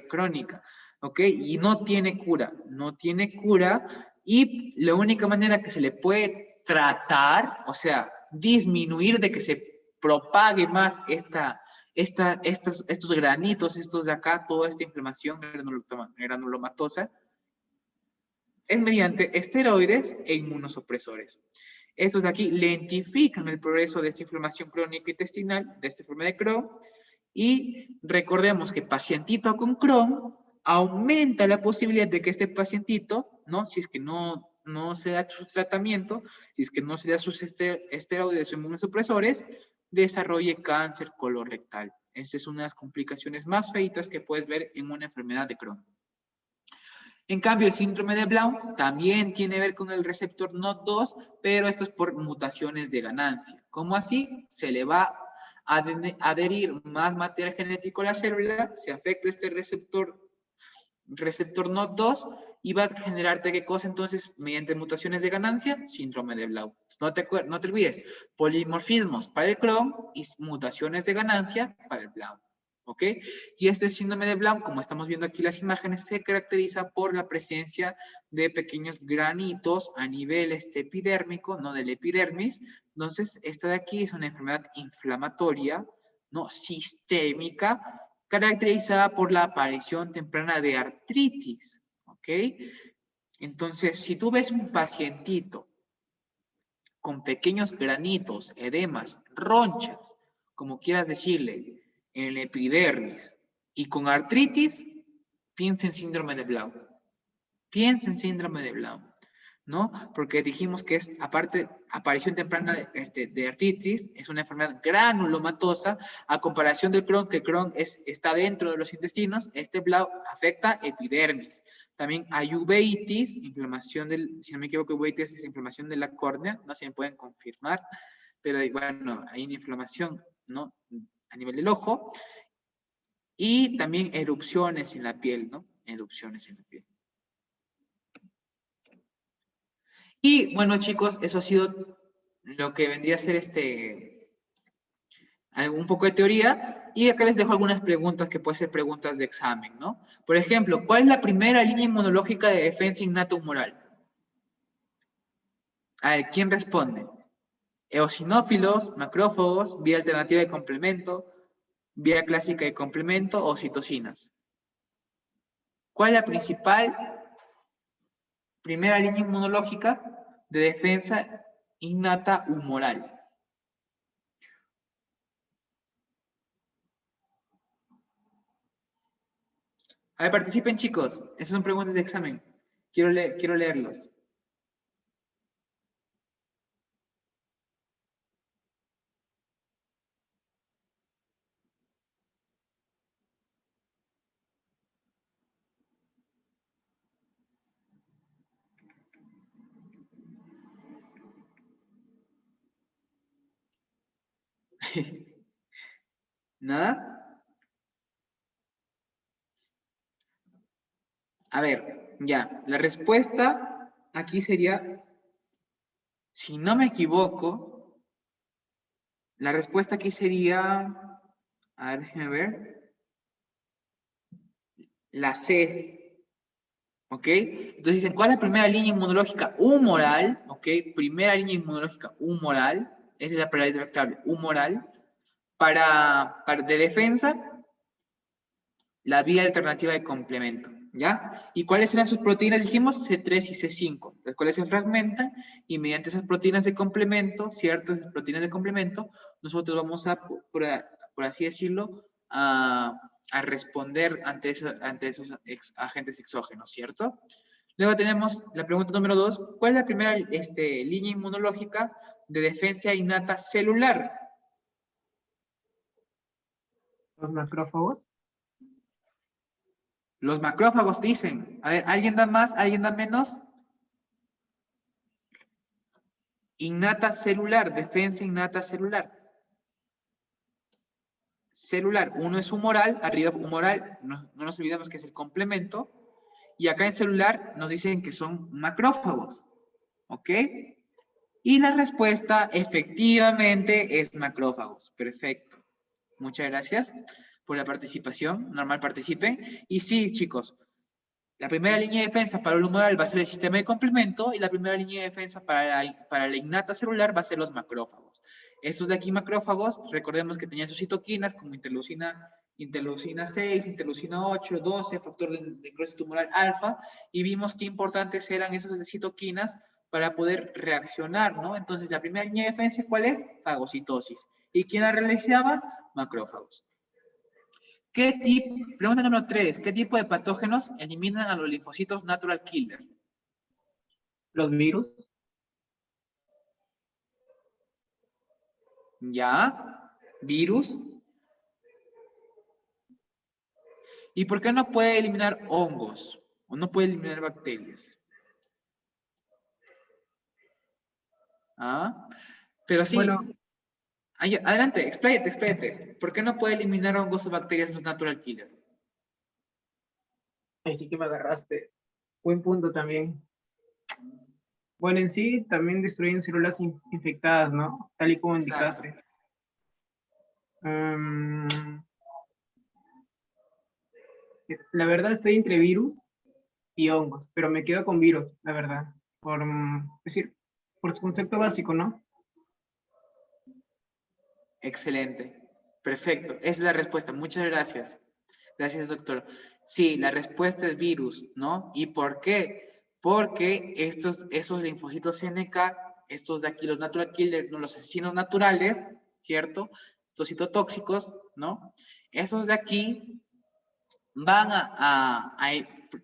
crónica. ¿Ok? Y no tiene cura. No tiene cura. Y la única manera que se le puede tratar, o sea, disminuir de que se propague más estos granitos, estos de acá, toda esta inflamación granulomatosa, es mediante esteroides e inmunosupresores. Estos de aquí lentifican el progreso de esta inflamación crónica intestinal, de esta enfermedad de Crohn, y recordemos que pacientito con Crohn aumenta la posibilidad de que este pacientito, ¿no? Si es que no se da su tratamiento, si es que no se da sus esteroides o inmunosupresores, desarrolle cáncer colorectal. Esta es una de las complicaciones más feitas que puedes ver en una enfermedad de Crohn. En cambio, el síndrome de Blount también tiene que ver con el receptor NOT2, pero esto es por mutaciones de ganancia. ¿Cómo así? Se le va a adherir más material genético a la célula, se afecta este receptor NOT2 y va a generarte qué cosa entonces mediante mutaciones de ganancia, síndrome de Blount. No te olvides, polimorfismos para el Crohn y mutaciones de ganancia para el Blount. ¿Ok? Y este síndrome de Blount, como estamos viendo aquí las imágenes, se caracteriza por la presencia de pequeños granitos a nivel epidérmico, no del epidermis. Entonces, esta de aquí es una enfermedad inflamatoria, no sistémica, caracterizada por la aparición temprana de artritis. ¿Ok? Entonces, si tú ves un pacientito con pequeños granitos, edemas, ronchas, como quieras decirle, en el epidermis y con artritis, piensa en síndrome de Blount. Piensa en síndrome de Blount, ¿no? Porque dijimos que es, aparte, aparición temprana de artritis, es una enfermedad granulomatosa, a comparación del Crohn, que el Crohn está dentro de los intestinos, este Blount afecta epidermis. También hay uveitis, inflamación del, si no me equivoco, uveitis es inflamación de la córnea, no sé si me pueden confirmar, pero bueno, hay una inflamación, ¿no? A nivel del ojo, y también erupciones en la piel, ¿no? Erupciones en la piel. Y bueno, chicos, eso ha sido lo que vendría a ser un poco de teoría. Y acá les dejo algunas preguntas que pueden ser preguntas de examen, ¿no? Por ejemplo, ¿cuál es la primera línea inmunológica de defensa innata humoral? A ver, ¿quién responde? Eosinófilos, macrófagos, vía alternativa de complemento, vía clásica de complemento o citocinas. ¿Cuál es la principal primera línea inmunológica de defensa innata humoral? A ver, participen, chicos. Esas son preguntas de examen. Quiero leerlos. ¿Nada? A ver, ya. La respuesta aquí sería, si no me equivoco, la respuesta aquí sería, a ver, déjenme ver, la C. ¿Ok? Entonces dicen, ¿cuál es la primera línea inmunológica humoral? ¿Ok? Primera línea inmunológica humoral. Esa es la palabra clave, humoral. De defensa, la vía alternativa de complemento, ¿ya? ¿Y cuáles eran sus proteínas? Dijimos C3 y C5, las cuales se fragmentan y mediante esas proteínas de complemento, ¿cierto? Esas proteínas de complemento, nosotros vamos a, por así decirlo, a responder ante esos agentes exógenos, ¿cierto? Luego tenemos la pregunta número 2, ¿cuál es la primera línea inmunológica de defensa innata celular? Los macrófagos. Los macrófagos dicen. A ver, ¿alguien da más? ¿Alguien da menos? Innata celular, defensa innata celular. Celular, uno es humoral, arriba humoral, no nos olvidemos que es el complemento. Y acá en celular nos dicen que son macrófagos. ¿Ok? Y la respuesta efectivamente es macrófagos. Perfecto. Muchas gracias por la participación. Normal participen. Y sí, chicos, la primera línea de defensa para el humoral va a ser el sistema de complemento y la primera línea de defensa para la innata celular va a ser los macrófagos. Estos de aquí macrófagos, recordemos que tenían sus citoquinas como interleucina 6, interleucina 8, 12, factor de necrosis tumoral alfa, y vimos qué importantes eran esas citoquinas para poder reaccionar, ¿no? Entonces, la primera línea de defensa, ¿cuál es? Fagocitosis. ¿Y quién la realizaba? Macrófagos. Pregunta número 3. ¿Qué tipo de patógenos eliminan a los linfocitos natural killer? Los virus. ¿Ya? ¿Virus? ¿Y por qué no puede eliminar hongos? ¿O no puede eliminar bacterias? ¿Ah? Pero sí. Bueno, Adelante, expláyate. ¿Por qué no puede eliminar hongos o bacterias los natural killer? ahí sí que me agarraste. Buen punto también. Bueno, en sí también destruyen células infectadas, ¿no? Tal y como Exacto. indicaste. Mm, la verdad estoy entre virus y hongos, pero me quedo con virus, la verdad. Es decir, por su concepto básico, ¿no? Excelente. Perfecto. Esa es la respuesta. Muchas gracias. Gracias, doctor. Sí, la respuesta es virus, ¿no? ¿Y por qué? Porque esos linfocitos NK, estos de aquí, los natural killers, no, los asesinos naturales, ¿cierto? Estos citotóxicos, ¿no? Esos de aquí van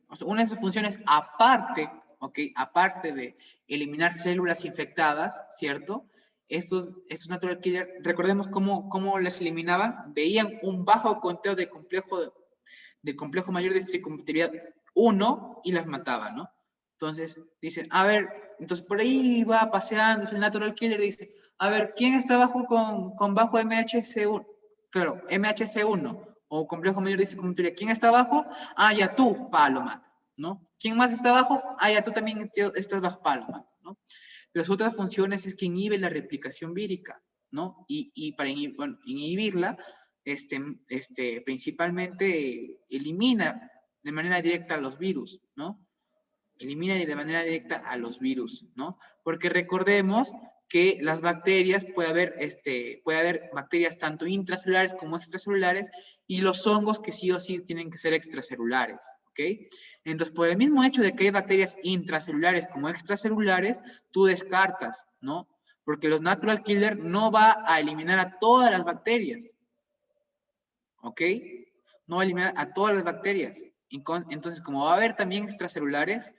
o sea, una de sus funciones aparte, ¿ok? Aparte de eliminar células infectadas, ¿cierto? Esos natural killer, recordemos cómo las eliminaban, veían un bajo conteo del complejo mayor de tricompatibilidad 1 y las mataban, ¿no? Entonces dicen, a ver, entonces por ahí va paseando el natural killer, dice, a ver, ¿quién está bajo con bajo MHC1? Claro, MHC1 o complejo mayor de tricompatibilidad. ¿Quién está abajo? Ah, ya tú, lo mata, ¿no? ¿Quién más está abajo? Ah, ya tú también estás bajo, lo mata, ¿no? Pero sus otras funciones es que inhibe la replicación vírica, ¿no? Y para inhibirla, principalmente elimina de manera directa a los virus, ¿no? Elimina de manera directa a los virus, ¿no? Porque recordemos que las bacterias, puede haber bacterias tanto intracelulares como extracelulares, y los hongos que sí o sí tienen que ser extracelulares, ¿ok? Entonces, por el mismo hecho de que hay bacterias intracelulares como extracelulares, tú descartas, ¿no? Porque los natural killer no va a eliminar a todas las bacterias, ¿ok? No va a eliminar a todas las bacterias. Entonces, como va a haber también extracelulares,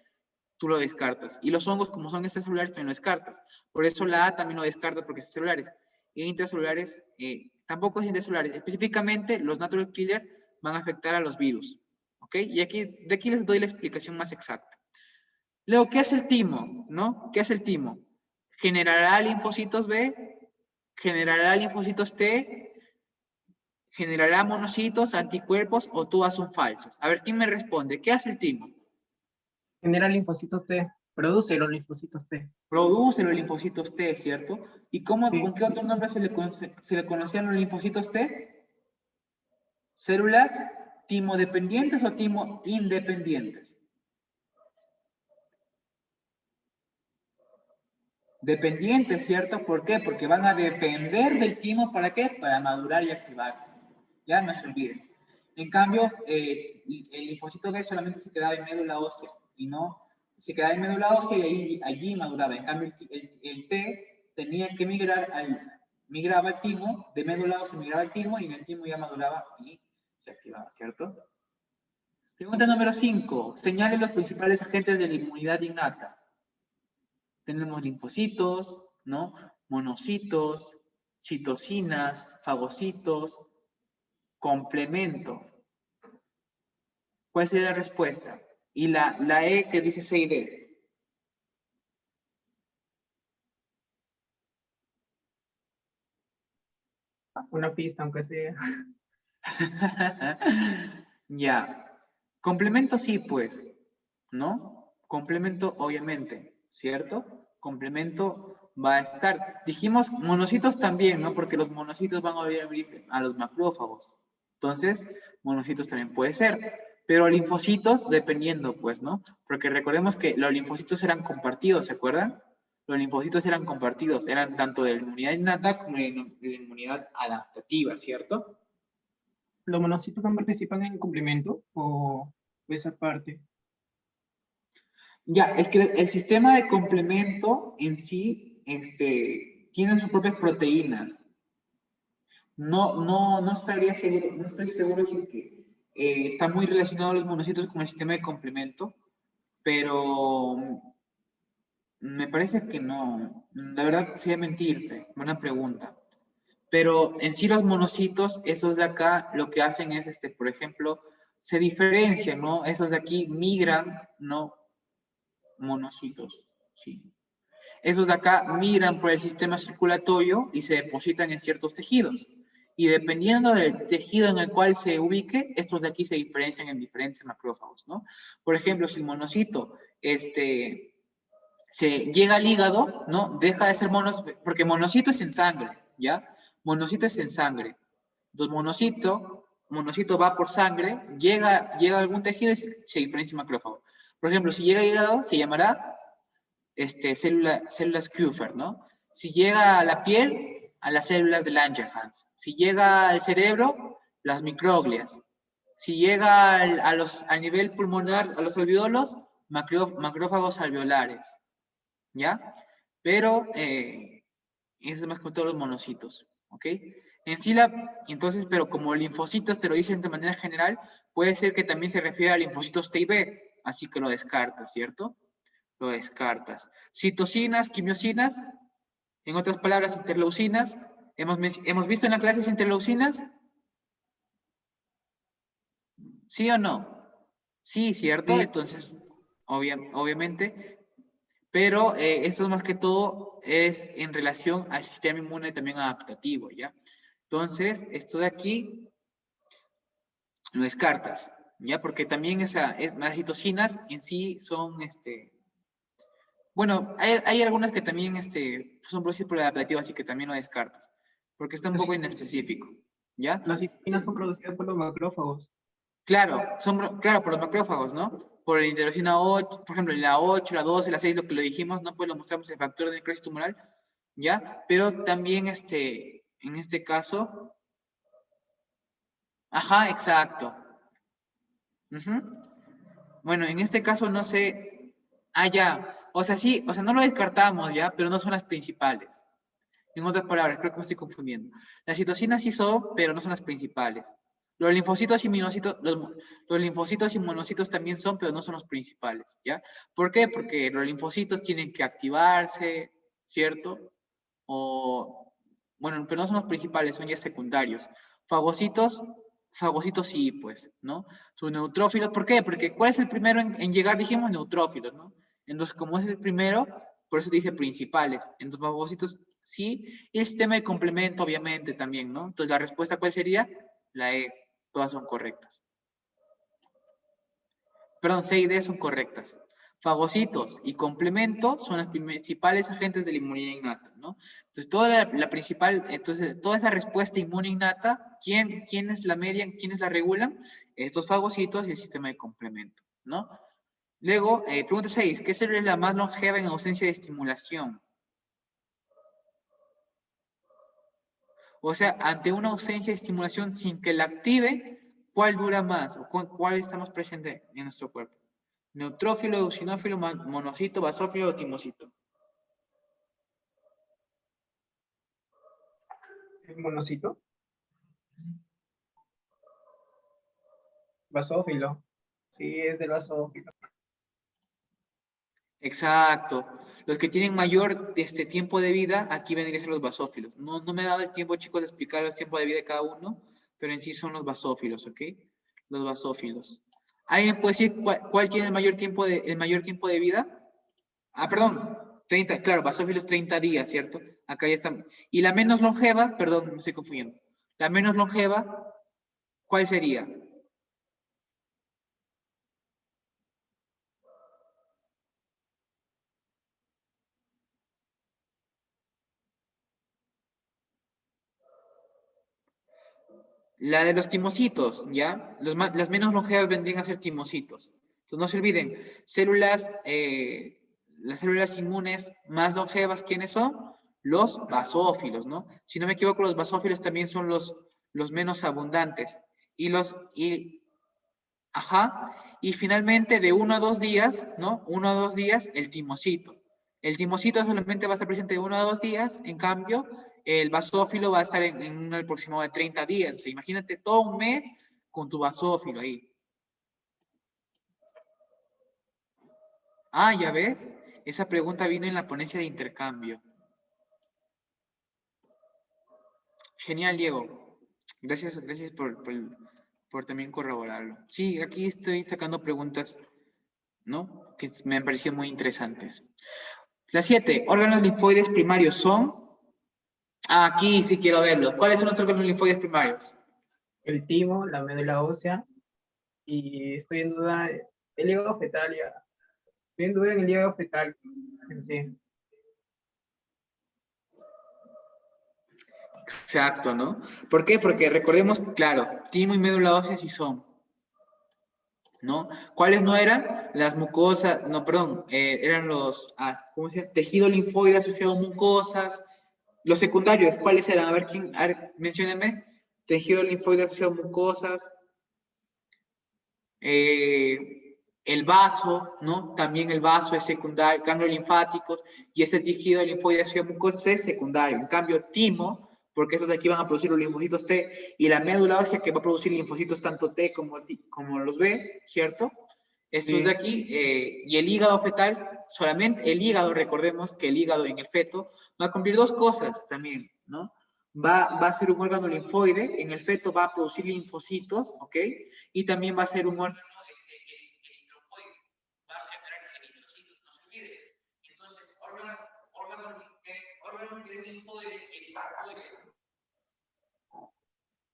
tú lo descartas. Y los hongos, como son extracelulares, también lo descartas. Por eso la A también lo descarta porque es celulares. Y intracelulares, tampoco es intracelulares. Específicamente, los natural killer van a afectar a los virus. ¿Ok? Y de aquí les doy la explicación más exacta. Luego, ¿qué hace el timo? ¿No? ¿Qué hace el timo? Generará linfocitos B, generará linfocitos T, generará monocitos, anticuerpos o todas son falsas. A ver, ¿quién me responde? ¿Qué hace el timo? Genera linfocitos T, produce los linfocitos T. Produce los linfocitos T, ¿cierto? ¿Y Sí. con qué otro nombre se le conocían los linfocitos T? ¿Células timodependientes o timo independientes? Dependientes, ¿cierto? ¿Por qué? Porque van a depender del timo, ¿para qué? Para madurar y activarse. Ya no se olviden. En cambio, el linfocito B solamente se quedaba en médula ósea y no se quedaba en médula ósea y allí maduraba. En cambio, el T tenía que migraba al timo, de médula ósea migraba al timo y en el timo ya maduraba y se activaba, ¿cierto? Pregunta número 5. Señale los principales agentes de la inmunidad innata. Tenemos linfocitos, ¿no? Monocitos, citocinas, fagocitos, complemento. ¿Cuál sería la respuesta? Y la E que dice C y D. Una pista, aunque sea. Ya. Complemento sí, pues, ¿no? Complemento, obviamente, ¿cierto? Complemento va a estar. Dijimos monocitos también, ¿no? Porque los monocitos van a abrir a los macrófagos. Entonces, monocitos también puede ser. Pero linfocitos, dependiendo, pues, ¿no? Porque recordemos que los linfocitos eran compartidos, ¿se acuerdan? Los linfocitos eran compartidos, eran tanto de la inmunidad innata como de la inmunidad adaptativa, ¿cierto? ¿Los monocitos no participan en complemento o esa parte? Ya, es que el sistema de complemento en sí tiene sus propias proteínas. No estaría seguro, no estoy seguro si es que está muy relacionado los monocitos con el sistema de complemento, pero me parece que no. La verdad, sería mentirte, buena pregunta. Pero en sí los monocitos, esos de acá, lo que hacen es, por ejemplo, se diferencian, ¿no? Esos de aquí migran, ¿no? Monocitos, ¿sí? Esos de acá migran por el sistema circulatorio y se depositan en ciertos tejidos. Y dependiendo del tejido en el cual se ubique, estos de aquí se diferencian en diferentes macrófagos, ¿no? Por ejemplo, si el monocito se llega al hígado, ¿no? Deja de ser monocito, porque monocito es en sangre, ¿ya? Monocito es en sangre. Entonces, monocito va por sangre, llega a algún tejido y se diferencia en macrófago. Por ejemplo, si llega al hígado, se llamará células Kupffer, ¿no? Si llega a la piel, a las células de Langerhans. Si llega al cerebro, las microglias. Si llega al nivel pulmonar, a los alveolos, macrófagos alveolares, ¿ya? Pero eso es más que todos los monocitos, ¿ok? En sí, entonces, pero como linfocitos te lo dicen de manera general, puede ser que también se refiera a linfocitos T y B, así que lo descartas, ¿cierto? Lo descartas. Citocinas, quimiosinas, en otras palabras, interleucinas. ¿Hemos visto en la clase interleucinas? ¿Sí o no? Sí, ¿cierto? Sí, Entonces, obviamente, pero esto más que todo es en relación al sistema inmune también adaptativo, ¿ya? Entonces, esto de aquí lo descartas, ¿ya? Porque también las citocinas en sí son, bueno, hay algunas que también son procesos adaptativos, así que también lo descartas, porque está un poco inespecífico, ¿ya? las citocinas son producidas por los macrófagos. Claro, claro, por los macrófagos, ¿no? Por la interleucina 8, por ejemplo, la 8, la 12, la 6, lo que lo dijimos, ¿no? Pues lo mostramos el factor de necrosis tumoral, ¿ya? Pero también, en este caso, ajá, exacto. Bueno, en este caso no sé, ya, o sea, sí, o sea, no lo descartamos, ¿ya? Pero no son las principales. En otras palabras, creo que me estoy confundiendo. Las citocinas sí son, pero no son las principales. Los linfocitos y los linfocitos y monocitos también son, pero no son los principales, ¿ya? ¿Por qué? Porque los linfocitos tienen que activarse, ¿cierto? Bueno, pero no son los principales, son ya secundarios. Fagocitos, fagocitos sí, pues, ¿no? Sus neutrófilos, ¿por qué? Porque ¿cuál es el primero en llegar? Dijimos neutrófilos, ¿no? Entonces, como es el primero, por eso te dice principales. Entonces, fagocitos sí, y el sistema de complemento, obviamente, también, ¿no? Entonces, la respuesta, ¿cuál sería? La E. Todas son correctas. Perdón, C y D son correctas. Fagocitos y complemento son los principales agentes de la inmunidad innata, ¿no? Entonces, toda esa respuesta inmune innata, ¿quién es la median? ¿Quiénes la regulan? Estos fagocitos y el sistema de complemento, ¿no? Luego, pregunta 6. ¿Qué célula es la más longeva en ausencia de estimulación? O sea, ante una ausencia de estimulación sin que la active, ¿cuál dura más? ¿O cuál está más presente en nuestro cuerpo? ¿Neutrófilo, eosinófilo, monocito, basófilo o timocito? ¿El monocito? Basófilo. Sí, es del basófilo. Exacto. Los que tienen mayor tiempo de vida, aquí vendrían a ser los basófilos. No me he dado el tiempo, chicos, de explicar el tiempo de vida de cada uno, pero en sí son los basófilos, ¿ok? Los basófilos. ¿Alguien puede decir cuál tiene el mayor tiempo de vida? Ah, perdón, 30, claro, basófilos 30 días, ¿cierto? Acá ya están. Y la menos longeva, perdón, me estoy confundiendo. La menos longeva, ¿cuál sería? La de los timocitos, ¿ya? Las menos longevas vendrían a ser timocitos. Entonces no se olviden, las células inmunes más longevas, ¿quiénes son? Los basófilos, ¿no? Si no me equivoco, los basófilos también son los menos abundantes. Ajá, y finalmente de 1 a 2 días, ¿no? 1 a 2 días, el timocito. El timocito solamente va a estar presente de 1 a 2 días, en cambio, el basófilo va a estar en un aproximado de 30 días. O sea, imagínate todo un mes con tu basófilo ahí. Ah, ya ves, esa pregunta vino en la ponencia de intercambio. Genial, Diego. Gracias por también corroborarlo. Sí, aquí estoy sacando preguntas, ¿no? Que me han parecido muy interesantes. La 7, órganos linfoides primarios son... Ah, aquí sí quiero verlos. ¿Cuáles son los órganos linfoides primarios? El timo, la médula ósea, y estoy en duda, el hígado fetal, ya. Estoy en duda en el hígado fetal en sí. Exacto, ¿no? ¿Por qué? Porque recordemos, claro, timo y médula ósea sí son, ¿no? ¿Cuáles no eran? Las mucosas, no, perdón, eran los, ¿cómo se llama? Tejido linfoide asociado a mucosas. Los secundarios, ¿cuáles eran? A ver, ¿quién? A ver, menciónenme. Tejido linfoide asociado a mucosas. El vaso, ¿no? También el vaso es secundario, ganglios linfáticos, y ese tejido linfoide asociado a mucosas es secundario. En cambio, timo, porque esos de aquí van a producir los linfocitos T, y la médula ósea que va a producir linfocitos tanto T como los B, ¿cierto? Estos de Sí. aquí, y el hígado fetal, solamente el hígado, recordemos que el hígado en el feto va a cumplir dos cosas también, ¿no? Va a ser un órgano linfoide, en el feto va a producir linfocitos, ¿ok? Y también va a ser un órgano eritropoide, va a generar eritrocitos, no se olvide. Entonces, órgano linfoide, eritropoide,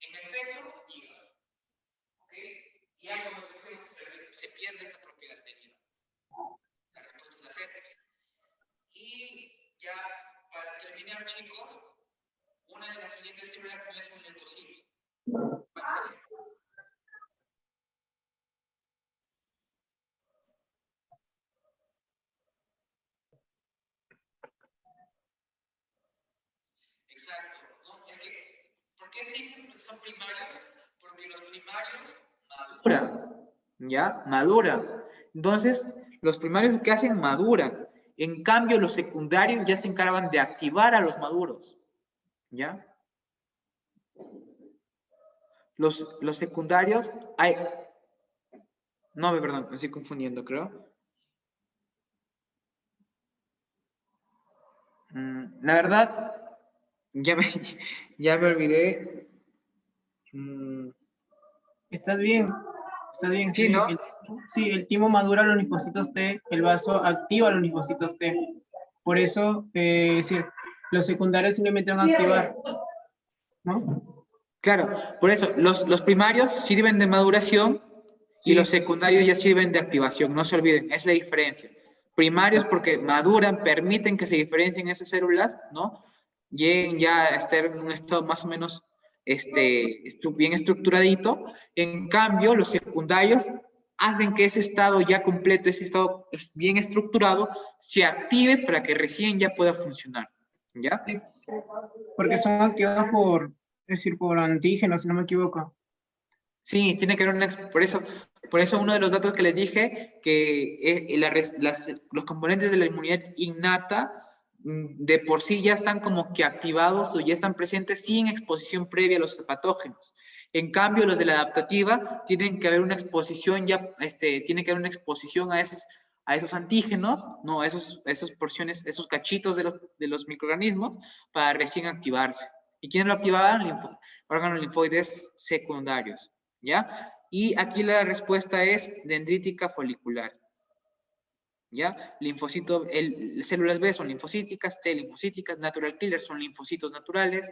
en el feto, hígado, ¿ok? Y algo que se pierde esa propiedad del hígado. La respuesta es la C. Y ya, para terminar, chicos, una de las siguientes células no es un leucocito. ¿Cuál sería? Exacto, ¿no? Es que, ¿por qué se dicen que son primarios? Porque los primarios maduran, ¿ya? Maduran. Entonces, los primarios que hacen maduran. En cambio, los secundarios ya se encargan de activar a los maduros, ¿ya? Los secundarios, hay... No, perdón, me estoy confundiendo, creo. La verdad, ya me, ya me olvidé. Estás bien, estás bien, estás Sí, ¿no? bien. Sí, el timo madura los linfocitos T, el vaso activa los linfocitos T. Por eso, es decir, los secundarios simplemente van a activar, ¿no? Claro, por eso, los primarios sirven de maduración y los Sí, secundarios ya sirven de activación, no se olviden, es la diferencia. Primarios porque maduran, permiten que se diferencien esas células, ¿no? Lleguen ya a estar en un estado más o menos bien estructuradito. En cambio, los secundarios hacen que ese estado ya completo, ese estado bien estructurado, se active para que recién ya pueda funcionar, ¿ya? sí, porque son activados por, es decir, por antígenos, si no me equivoco. Sí, tiene que haber por eso uno de los datos que les dije, que los componentes de la inmunidad innata de por sí ya están como que activados o ya están presentes sin exposición previa a los patógenos. En cambio, los de la adaptativa tienen que haber una exposición tiene que haber una exposición a esos antígenos, no, esos porciones, esos cachitos de los microorganismos para recién activarse. ¿Y quiénes lo activaban? Órganos linfoides secundarios. ¿Ya? Y aquí la respuesta es dendrítica folicular. ¿Ya? Células B son linfocíticas, T linfocíticas, natural killers son linfocitos naturales,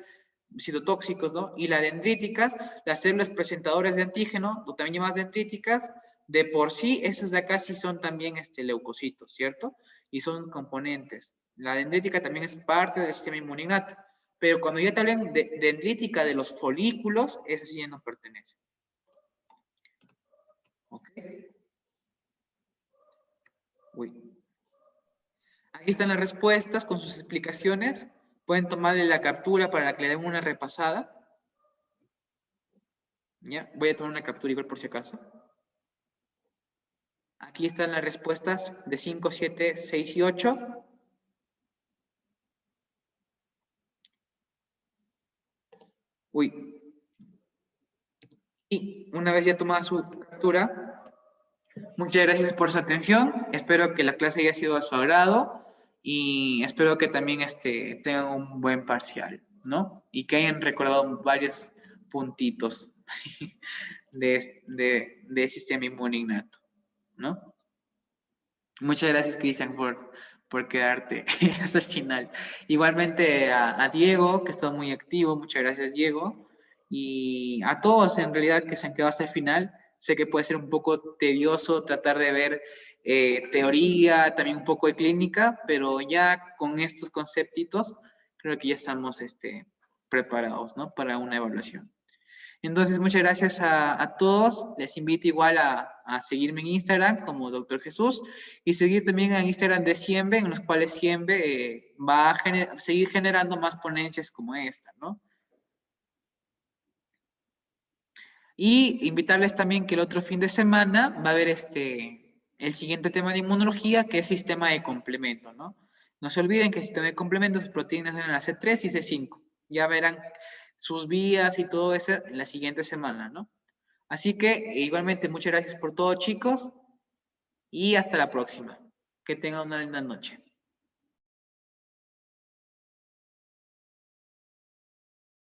citotóxicos, ¿no? Y las dendríticas, las células presentadoras de antígeno, o también llamadas dendríticas, de por sí, esas de acá sí son también leucocitos, ¿cierto? Y son componentes. La dendrítica también es parte del sistema inmuninato, pero cuando ya te hablan de dendrítica de los folículos, esa sí ya no pertenece. ¿Ok? Uy. Aquí están las respuestas con sus explicaciones. Pueden tomarle la captura para que le den una repasada. ¿Ya? Voy a tomar una captura igual por si acaso. Aquí están las respuestas de 5, 7, 6 y 8. Uy. Y una vez ya tomada su captura, muchas gracias por su atención. Espero que la clase haya sido a su agrado y espero que también tengan un buen parcial, ¿no? Y que hayan recordado varios puntitos. de sistema inmune innato, ¿no? Muchas gracias, Cristian, por quedarte hasta el final. Igualmente a Diego, que está muy activo. Muchas gracias, Diego. Y a todos, en realidad, que se han quedado hasta el final. Sé que puede ser un poco tedioso tratar de ver teoría, también un poco de clínica, pero ya con estos conceptitos, creo que ya estamos preparados, ¿no? Para una evaluación. Entonces, muchas gracias a todos. Les invito igual a seguirme en Instagram como Dr. Jesús y seguir también en Instagram de Siembe, en los cuales Siembe va a seguir generando más ponencias como esta, ¿no? Y invitarles también que el otro fin de semana va a haber el siguiente tema de inmunología, que es sistema de complemento, ¿no? No se olviden que el sistema de complemento, sus proteínas en la C3 y C5. Ya verán sus vías y todo eso la siguiente semana, ¿no? Así que igualmente muchas gracias por todo, chicos, y hasta la próxima. Que tengan una linda noche.